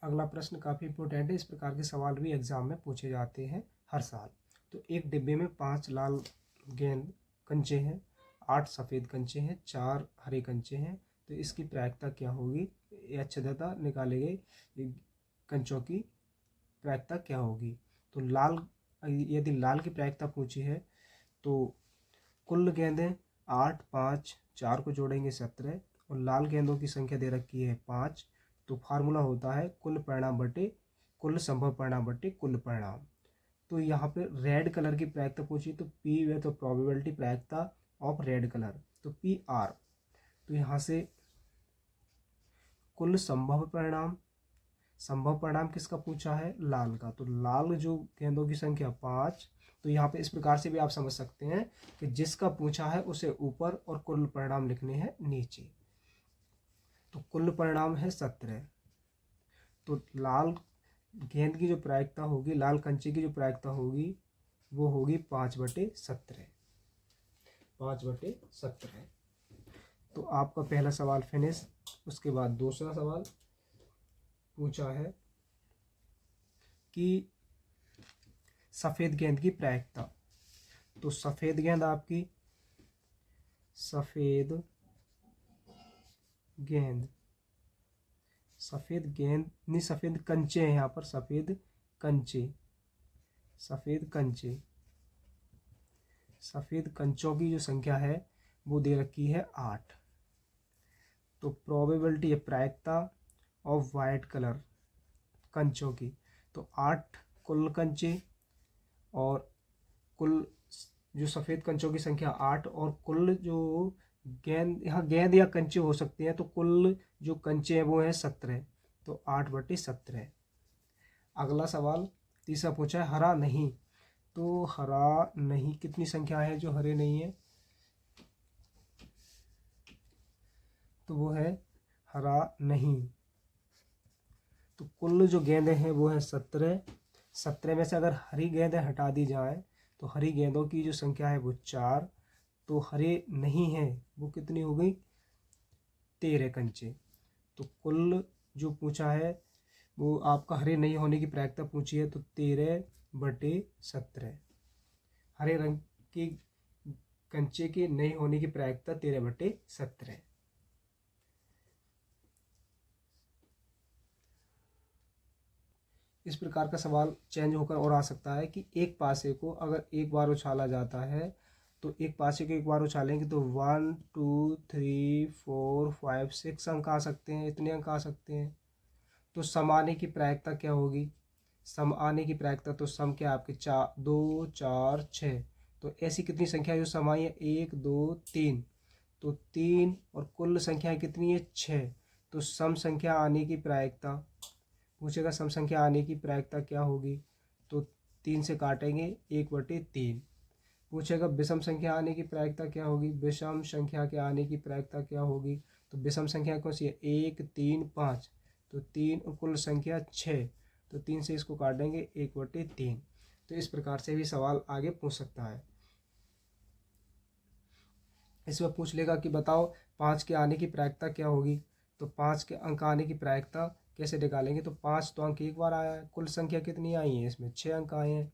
अगला प्रश्न काफ़ी इंपॉर्टेंट है, इस प्रकार के सवाल भी एग्जाम में पूछे जाते हैं हर साल। तो एक डिब्बे में 5 लाल गेंद कंचे हैं, 8 सफ़ेद कंचे हैं, 4 हरे कंचे हैं, तो इसकी प्रायिकता क्या होगी? अच्छेदता निकाले गए कंचों की प्रायिकता क्या होगी? तो लाल, यदि लाल की प्रायिकता पूछी है तो कुल गेंदें 8 5 4 को जोड़ेंगे 17, और लाल गेंदों की संख्या दे रखी है 5, तो फार्मूला होता है कुल परिणाम बटे कुल संभव परिणाम बटे कुल परिणाम। तो यहाँ पे रेड कलर की प्रायिकता पूछी, तो पी है तो प्रोबेबिलिटी प्रायिकता ऑफ रेड कलर, तो पी आर। तो यहाँ से कुल संभव परिणाम किसका पूछा है? लाल का। तो लाल जो गेंदों की संख्या 5, तो यहाँ पे इस प्रकार से भी आप समझ सकते हैं कि जिसका पूछा है उसे ऊपर और कुल परिणाम लिखने हैं नीचे। तो कुल परिणाम है 17, तो लाल गेंद की जो प्रायिकता होगी, लाल कंचे की जो प्रायिकता होगी वो होगी 5/17, 5/17। तो आपका पहला सवाल फिनिश। उसके बाद दूसरा सवाल, पूछा है कि सफ़ेद गेंद की प्रायिकता। तो सफ़ेद गेंद आपकी, सफ़ेद गेंद, सफ़ेद गेंद नहीं, सफ़ेद कंचे हैं यहाँ पर, सफ़ेद कंचे, सफ़ेद कंचे, सफ़ेद कंचों की जो संख्या है वो दे रखी है 8। तो प्रोबेबिलिटी है, प्रायिकता ऑफ वाइट कलर कंचों की, तो 8 कुल कंचे, और कुल जो सफ़ेद कंचों की संख्या 8, और कुल जो गेंद, यहाँ गेंद या कंचे हो सकते हैं, तो कुल जो कंचे हैं वो हैं 17। तो 8/17। अगला सवाल तीसरा पूछा है हरा नहीं। तो हरा नहीं कितनी संख्या है जो हरे नहीं है, तो वो है हरा नहीं। तो कुल जो गेंदें हैं वो है 17। 17 में से अगर हरी गेंदें हटा दी जाएं तो हरी गेंदों की जो संख्या है वो 4। तो हरे नहीं है वो कितनी हो गई, 13 कंचे। तो कुल जो पूछा है वो आपका हरे नहीं होने की प्रायिकता पूछी है, तो 13/17। हरे रंग की कंचे के नहीं होने की प्रायिकता 13/17। इस प्रकार का सवाल चेंज होकर और आ सकता है कि एक पासे को अगर एक बार उछाला जाता है, तो एक पासे को एक बार उछालेंगे तो 1 2 3 4 5 6 अंक आ सकते हैं, इतने अंक आ सकते हैं। तो सम आने की प्रायिकता क्या होगी, सम आने की प्रायिकता, तो सम क्या आपके 4 2 4 6। तो ऐसी कितनी संख्या जो सम आई है, 1 2 3। तो 3 और कुल संख्या कितनी है, 6। तो सम संख्या आने की प्रायिकता पूछेगा, सम संख्या आने की प्रायिकता क्या होगी, तो 3 से काटेंगे 1/3। पूछेगा विषम संख्या आने की प्रायिकता क्या होगी, विषम संख्या के आने की प्रायिकता क्या होगी। तो विषम संख्या कौन सी है, 1 3 5। तो 3 और कुल संख्या 6। तो 3 से इसको काटेंगे 1/3। तो इस प्रकार से भी सवाल आगे पूछ सकता है। इसमें पूछ लेगा कि बताओ 5 के आने की प्रायिकता क्या होगी। तो 5 के अंक आने की प्रायिकता कैसे निकालेंगे, तो 5 तो अंक एक बार आया है, कुल संख्या कितनी आई है, इसमें 6 अंक आए हैं।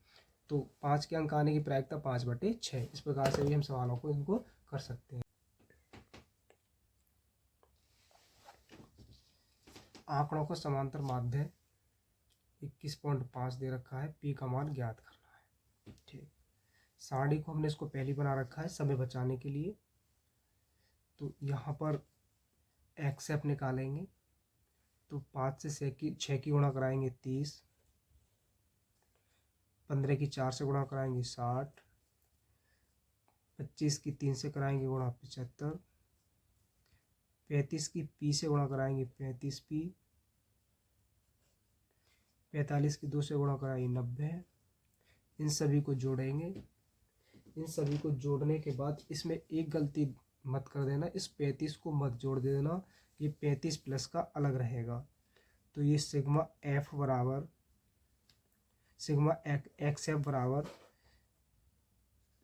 तो 5 के अंक आने की प्रायिकता 5/6। इस प्रकार से भी हम सवालों को इनको कर सकते हैं। आंकड़ों को समांतर माध्य 21.5 दे रखा है, पी का मान ज्ञात करना है। ठीक, सारणी को हमने इसको पहले बना रखा है समय बचाने के लिए। तो यहाँ पर एक्सेप निकालेंगे, तो 5 से 6 की गुणा कराएंगे 30, 15 की 4 से गुणा कराएंगे 60, 25 की 3 से कराएंगे गुणा 75, 35 की पी से गुणा कराएंगे 35p, 45 की 2 से गुणा कराएंगे 90। इन सभी को जोड़ेंगे। इन सभी को जोड़ने के बाद इसमें एक गलती मत कर देना, इस 35 को मत जोड़ देना, ये 35 प्लस का अलग रहेगा। तो ये सिग्मा एफ बराबर, सिग्मा एक्स एफ बराबर,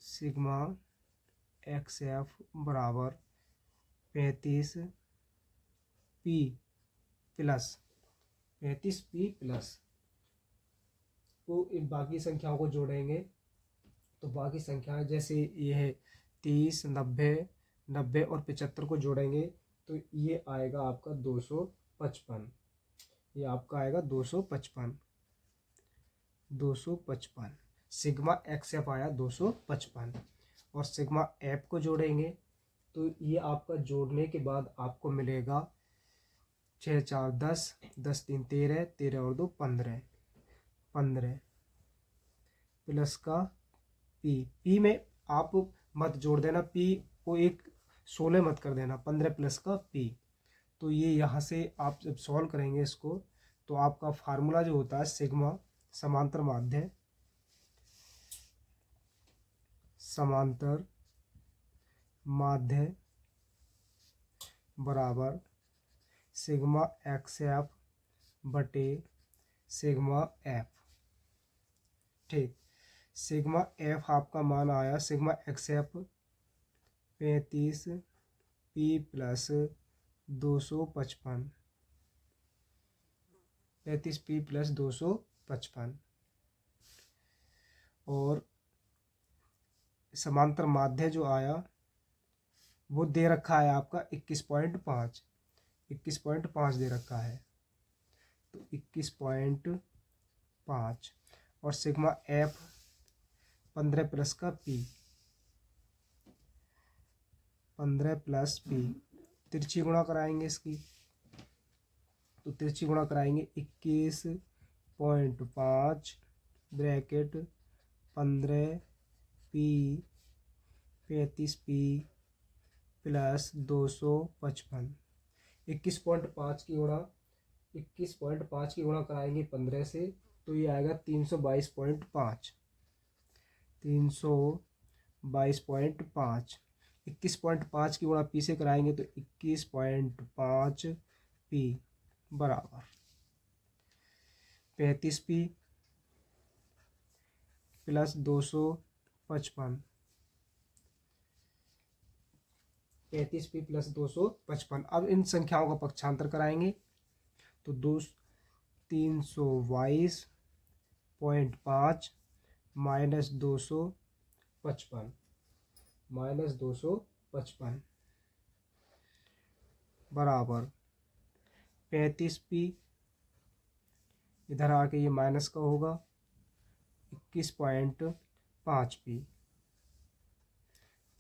सिग्मा एक्स एफ बराबर 35p प्लस 35p प्लस, तो इन बाकी संख्याओं को जोड़ेंगे। तो बाकी संख्याएं जैसे ये है 30, 90, 90 और 75 को जोड़ेंगे तो ये आएगा आपका 255। ये आपका आएगा 255, 255। सिग्मा एक्स एफ आया 255। और सिग्मा एफ को जोड़ेंगे तो ये आपका जोड़ने के बाद आपको मिलेगा 6 4 10, 10 3 13, 13 और 2 15, 15 प्लस का पी में आप मत जोड़ देना, पी को एक 16 मत कर देना, 15 प्लस का पी। तो ये यहाँ से आप जब सॉल्व करेंगे इसको, तो आपका फार्मूला जो होता है सिग्मा समांतर माध्य, समांतर माध्य बराबर सिग्मा एक्स एफ बटे सिग्मा एफ। ठीक, सिग्मा एफ आपका मान आया, sigma x F 35p plus 255, 35p plus 255। और समांतर माध्य जो आया वो दे रखा है आपका 21.5, 21.5 दे रखा है, तो 21.5 और सिग्मा एफ 15 प्लस का पी, 15 प्लस पी। तिरछी गुणा कराएंगे इसकी, तो तिरछी गुणा कराएंगे 21.5 ब्रैकेट 15 पी 35p प्लस 255। 21.5 की गुणा 21.5 की गुणा कराएंगे 15 से, तो ये आएगा 322.5, 322.5। 21.5 की गुणा पी से कराएंगे तो 21.5 पी बराबर 35p प्लस 255, 35p प्लस 255। अब इन संख्याओं का पक्षांतर कराएंगे तो 322.5 माइनस 255, माइनस 255 बराबर 35p, इधर आके ये माइनस का होगा 21.5p,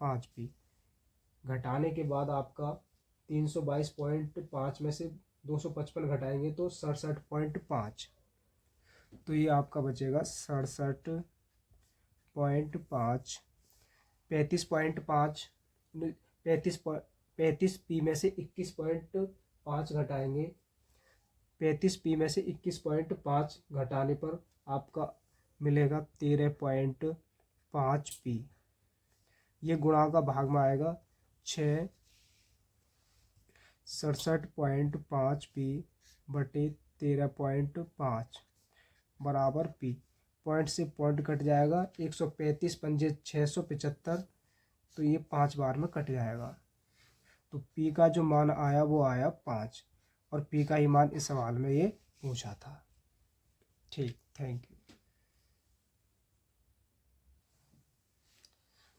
5p घटाने के बाद आपका 322.5 में से 255 घटाएंगे तो 67.5, तो ये आपका बचेगा 67.5। 35.5 35p में से 21.5 घटाएंगे, 35p में से 21.5 घटाने पर आपका मिलेगा 13.5p। ये गुणा का भाग में आएगा 6 67.5p बटे 13.5 बराबर p। पॉइंट से पॉइंट कट जाएगा, 135 पंजे 675, तो ये 5 बार में कट जाएगा। तो p का जो मान आया वो आया 5, और p का ही मान इस सवाल में ये पूछा था। ठीक, थैंक यू।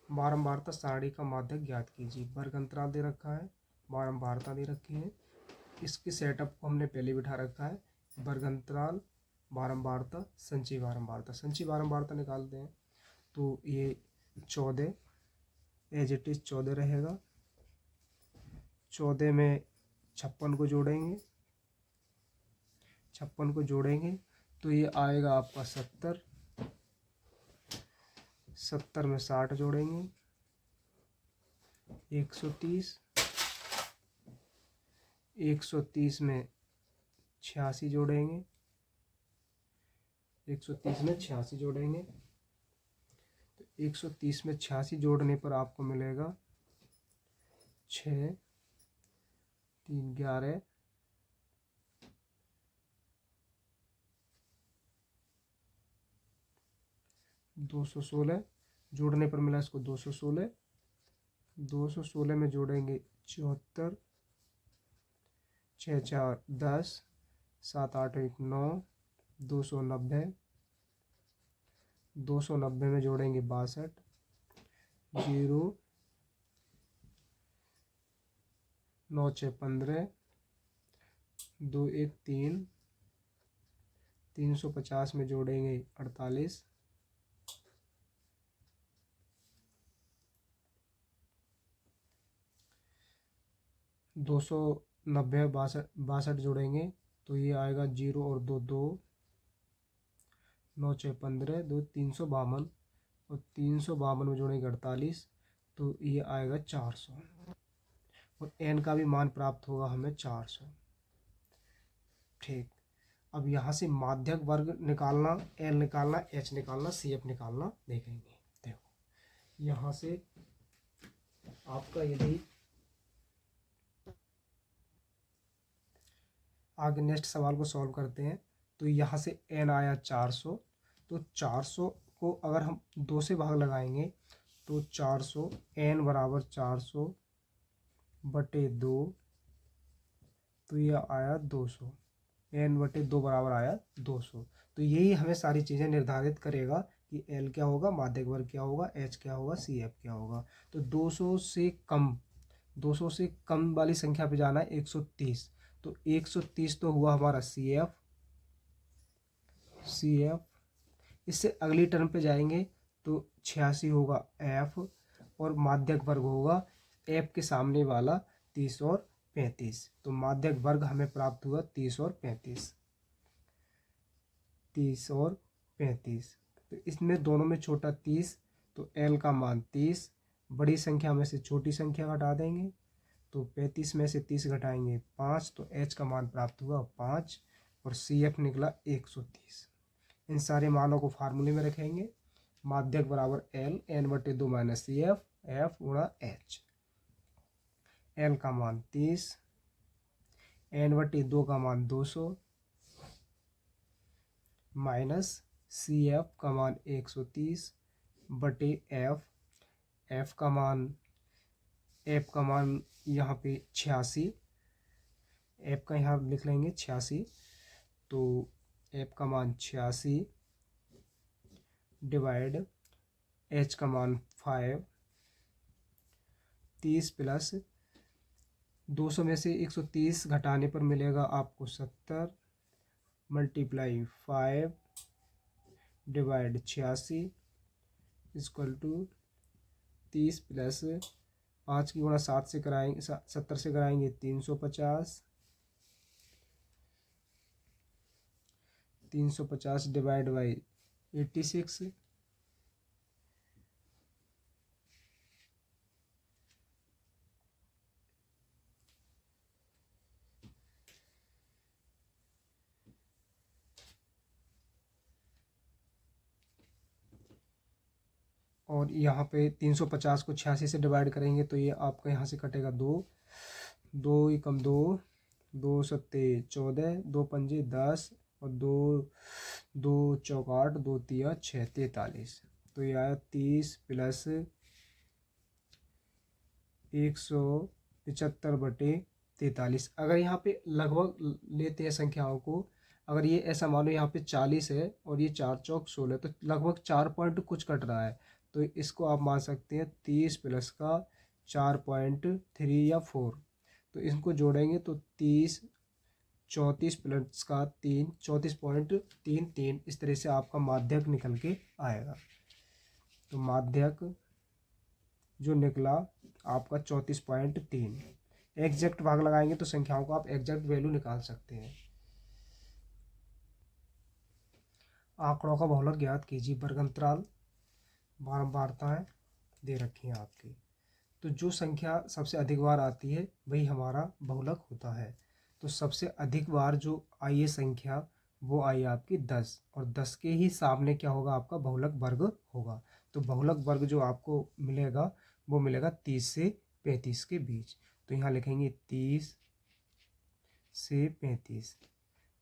बारंबारता सारणी का माध्यक ज्ञात कीजिए। वर्ग अंतराल दे रखा है, बारंबारता दे रखी है, इसके सेटअप को हमने पहले बिठा रखा है। वर्ग अंतराल, बारंबारता, संचयी बारंबारता। संचयी बारंबारता निकालते हैं तो ये 14 एज इट इज 14 रहेगा। 14 में 56 को जोड़ेंगे, 56 को जोड़ेंगे तो ये आएगा आपका 70। 70 में 60 जोड़ेंगे 130, 130 में 86 जोड़ेंगे, 130 में 86 जोड़ेंगे, तो 130 में 86 जोड़ने पर आपको मिलेगा 6 3 11 216 जोड़ने पर मिला इसको 216। 216 में जोड़ेंगे 74, 6 4 10, 7 8 1 9, 290। 290 में जोड़ेंगे 62, 0 9 6 15, 2 1 3। 350 में जोड़ेंगे 48, 290 62 जोड़ेंगे तो ये आएगा 0 और 2 2, 9 6 15, 2 352, और 352 में जोड़ेंगे 48 तो ये आएगा 400, और n का भी मान प्राप्त होगा हमें 400। ठीक, अब यहाँ से माध्यक वर्ग निकालना, l निकालना, h निकालना, cf निकालना देखेंगे। देखो यहाँ से आपका यदि आगे नेक्स्ट सवाल को सॉल्व करते हैं तो यहाँ से n आया 400, तो 400 को अगर हम 2 से भाग लगाएंगे तो 400 n बराबर 400 बटे 2, तो यह आया 200। n/2 बराबर आया 200। तो यही हमें सारी चीज़ें निर्धारित करेगा कि L क्या होगा, माध्यक वर्ग क्या होगा, H क्या होगा, CF क्या होगा। तो 200 से कम वाली संख्या पे जाना है 130। तो 130 तो हुआ हमारा CF। इससे अगली टर्म पे जाएंगे तो 86 होगा F, और माध्यक वर्ग होगा F के सामने वाला 30 और 35। तो माध्यक वर्ग हमें प्राप्त हुआ 30 और 35। तो इसमें दोनों में छोटा 30, तो L का मान 30। बड़ी संख्या में से छोटी संख्या घटा देंगे, तो 35 में से 30 घटाएंगे 5, तो H का मान प्राप्त हुआ 5, और CF निकला 130। इन सारे मानों को फार्मूले में रखेंगे। माध्यक बराबर L n/2 minus CF F गुणा H। L का मान 30, n/2 का मान 200 माइनस CF का मान 130 बटे F का मान यहाँ पे 86, F का यहाँ लिख लेंगे 86। तो F का मान 86 डिवाइड H का मान 5। 30 प्लस 200 में से 130 घटाने पर मिलेगा आपको 70 मल्टीप्लाई 5 डिवाइड 86 इक्वल टू 30 प्लस 5 की गुणा 7 से कराएंगे, 70 से कराएंगे 350 डिवाइड बाई 86। और यहाँ पे 350 को 86 से डिवाइड करेंगे तो ये आपका यहाँ से कटेगा 2, 2 एकम 2, 2 सत्ते 14, 2 पंजे 10, और 2 चौक 8, 2 तिया 6, 43। तो ये आया 30 प्लस 175 बटे 43। अगर यहाँ पे लगभग लेते हैं संख्याओं को, अगर ये ऐसा मानो यहाँ पे 40 है और ये 4 चौक 16, तो लगभग 4 पॉइंट कुछ कट रहा है। तो इसको आप मान सकते हैं 30 प्लस का 4.3 या 4। तो इसको जोड़ेंगे तो 30, 34 प्लस का 3, 34.33। इस तरह से आपका माध्यक निकल के आएगा। तो माध्यक जो निकला आपका 34.3। एग्जैक्ट भाग लगाएंगे तो संख्याओं को आप एग्जैक्ट वैल्यू निकाल सकते हैं। आंकड़ों का बहुलक ज्ञात कीजिए। वर्ग अंतराल बारंबारताएं दे रखी हैं आपकी। तो जो संख्या सबसे अधिक बार आती है वही हमारा बहुलक होता है। तो सबसे अधिक बार जो आई है संख्या वो आई आपकी 10, और 10 के ही सामने क्या होगा, आपका बहुलक वर्ग होगा। तो बहुलक वर्ग जो आपको मिलेगा वो मिलेगा 30 से 35 के बीच। तो यहाँ लिखेंगे 30 से 35,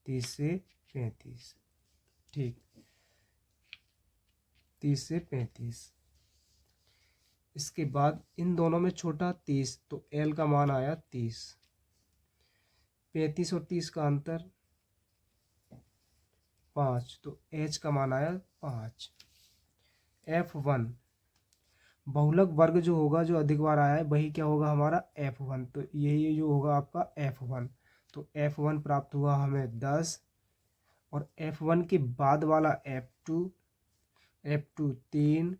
30 से 35, ठीक, 30 से 35। इसके बाद इन दोनों में छोटा 30, तो L का मान आया 30। 35 और 30 का अंतर 5, तो H का मान आया 5। F1 बहुलक वर्ग जो होगा, जो अधिक बार आया है वही क्या होगा हमारा F1। तो यही जो होगा आपका F1। तो F1 प्राप्त हुआ हमें 10, और F1 के बाद वाला F2 3,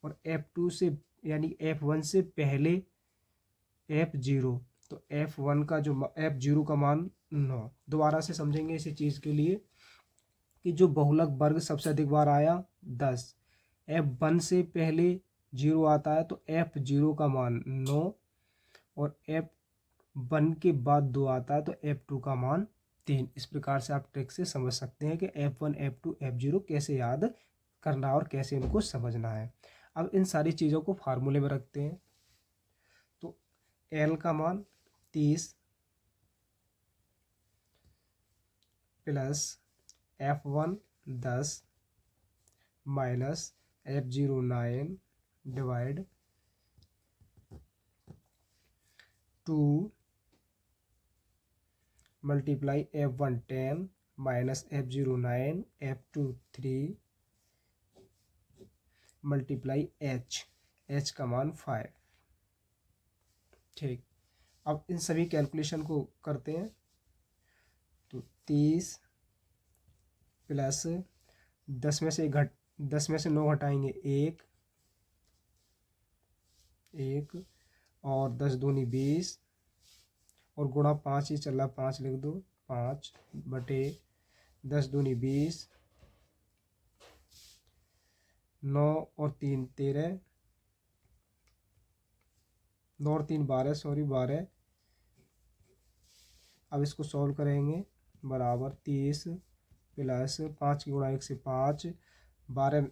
और F2 से यानी F1 से पहले F0। तो F1 का जो F0 का मान 9। दोबारा से समझेंगे इसी चीज़ के लिए कि जो बहुलक वर्ग सबसे अधिक बार आया 10, F1 से पहले 0 आता है तो F0 का मान 9, और F1 के बाद 2 आता है तो F2 का मान 3। इस प्रकार से आप ट्रिक से समझ सकते हैं कि F1 F2 F0 कैसे याद करना और कैसे इनको समझना है। अब इन सारी चीज़ों को फार्मूले में रखते हैं। तो L का मान 30 plus F1 10 minus F0 9 divide 2 multiply F1 10 minus F0 9, F2 3 multiply H का मान 5। ठीक, अब इन सभी कैलकुलेशन को करते हैं। तो 30 प्लस 10 में से 9 घटाएंगे 1 और 10 दूनी 20 और गुणा 5 ही चल रहा, 5 लिख दो, 5 बटे 10 दूनी 20, 9 और 3 13, 9 और 3 12, सॉरी 12। अब इसको सॉल्व करेंगे, बराबर 30 प्लस 5 की गुणा 1 से 5, 12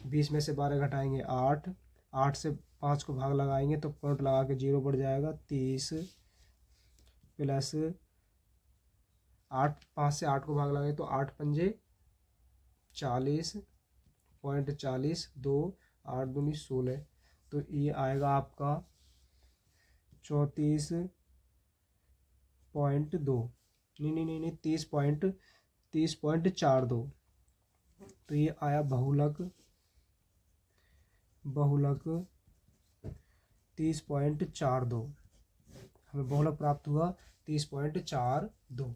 20 में से 12 घटाएंगे 8, 8 से 5 को भाग लगाएंगे तो पॉइंट लगा के 0 बढ़ जाएगा। 30 प्लस 8, 5 से 8 को भाग लगाए तो 8 पंजे 40, पॉइंट 40, 2 8 दूनी 16। तो ये आएगा आपका 34.2, नहीं 30.42। तो ये आया बहुलक 30.42। हमें बहुलक प्राप्त हुआ 30.42।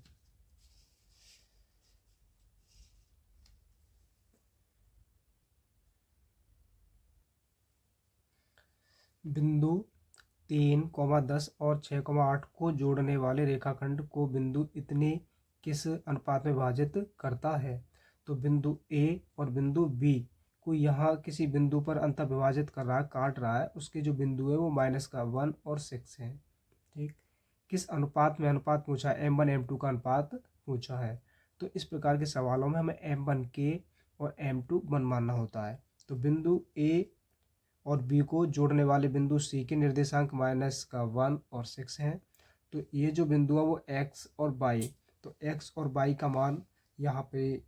बिंदु 3, 10 और 6, 8 को जोड़ने वाले रेखाखंड को बिंदु इतने किस अनुपात में विभाजित करता है? तो बिंदु ए और बिंदु बी को यहाँ किसी बिंदु पर अंतर विभाजित कर रहा है, काट रहा है, उसके जो बिंदु है वो -1 और 6 हैं। ठीक, किस अनुपात में अनुपात पूछा है? M1 M2 का अनुपात पूछा है। तो इस प्रकार के सवालों में हमें M1 के और M2 1 मानना होता है। तो बिंदु ए और बी को जोड़ने वाले बिंदु सी के निर्देशांक -1 और 6 हैं। तो ये जो बिंदु है वो एक्स और वाई, तो एक्स और वाई का मान यहाँ पे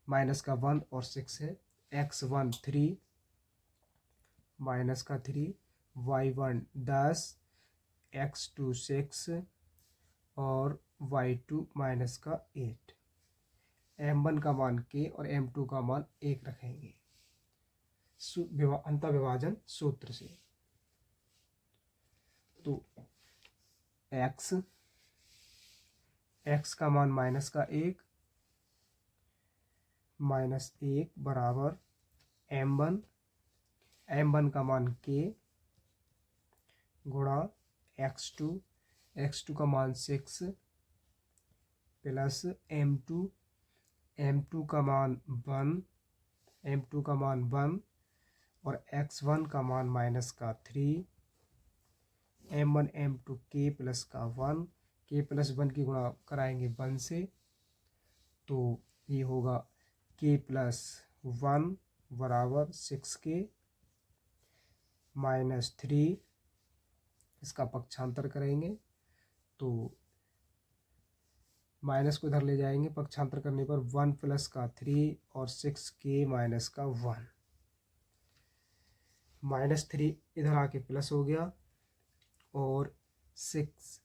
-1 और 6 है। x1 3, -3, y1 10, x2 6 और y2 -8। m1 का मान k और m2 का मान 1 रखेंगे अंतर विभाजन सूत्र से। तो x का मान -1 बराबर m1 का मान k गुणा x2 का मान 6 प्लस m2 का मान 1 और x1 का मान -3, m1 m2 k प्लस का 1, k प्लस 1 की गुणा कराएंगे 1 से, तो ये होगा k प्लस 1 बराबर 6k -3, इसका पक्षांतर करेंगे तो माइनस को इधर ले जाएंगे, पक्षांतर करने पर 1 प्लस का 3 और 6k माइनस का 1, -3 इधर आके प्लस हो गया और 6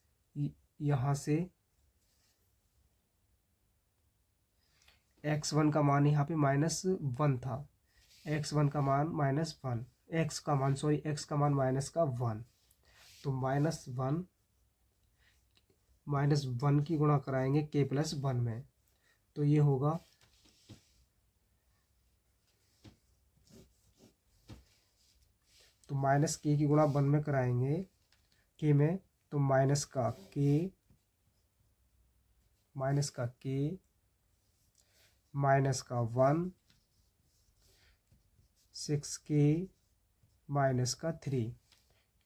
यहाँ से x1 का मान यहाँ पे -1 था, x1 का मान -1, x का मान -1, तो -1 की गुणा कराएंगे k प्लस 1 में, तो ये होगा तो -k की गुणा 1 में कराएंगे k में, तो माइनस का k माइनस का 1, 6k माइनस का 3,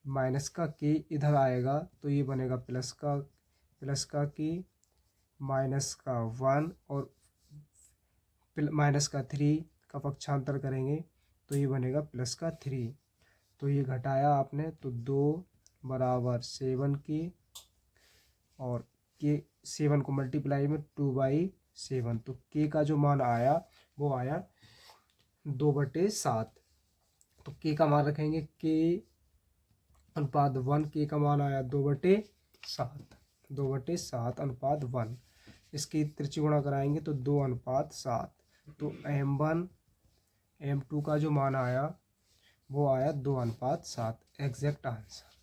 माइनस का k इधर आएगा तो ये बनेगा प्लस का k माइनस का 1 और माइनस का 3 का पक्षांतर करेंगे तो ये बनेगा प्लस का 3। तो ये घटाया आपने तो 2 बराबर 7k और k 7 को मल्टीप्लाई में 2/7, तो k का जो मान आया वो आया 2/7। तो k का मान रखेंगे k अनुपात 1, k का मान आया 2/7 अनुपात 1। इसकी त्रिज्यी गुणा कराएंगे तो 2:7। तो M1 M2 का जो मान आया वो आया 2:7, एग्जैक्ट आंसर।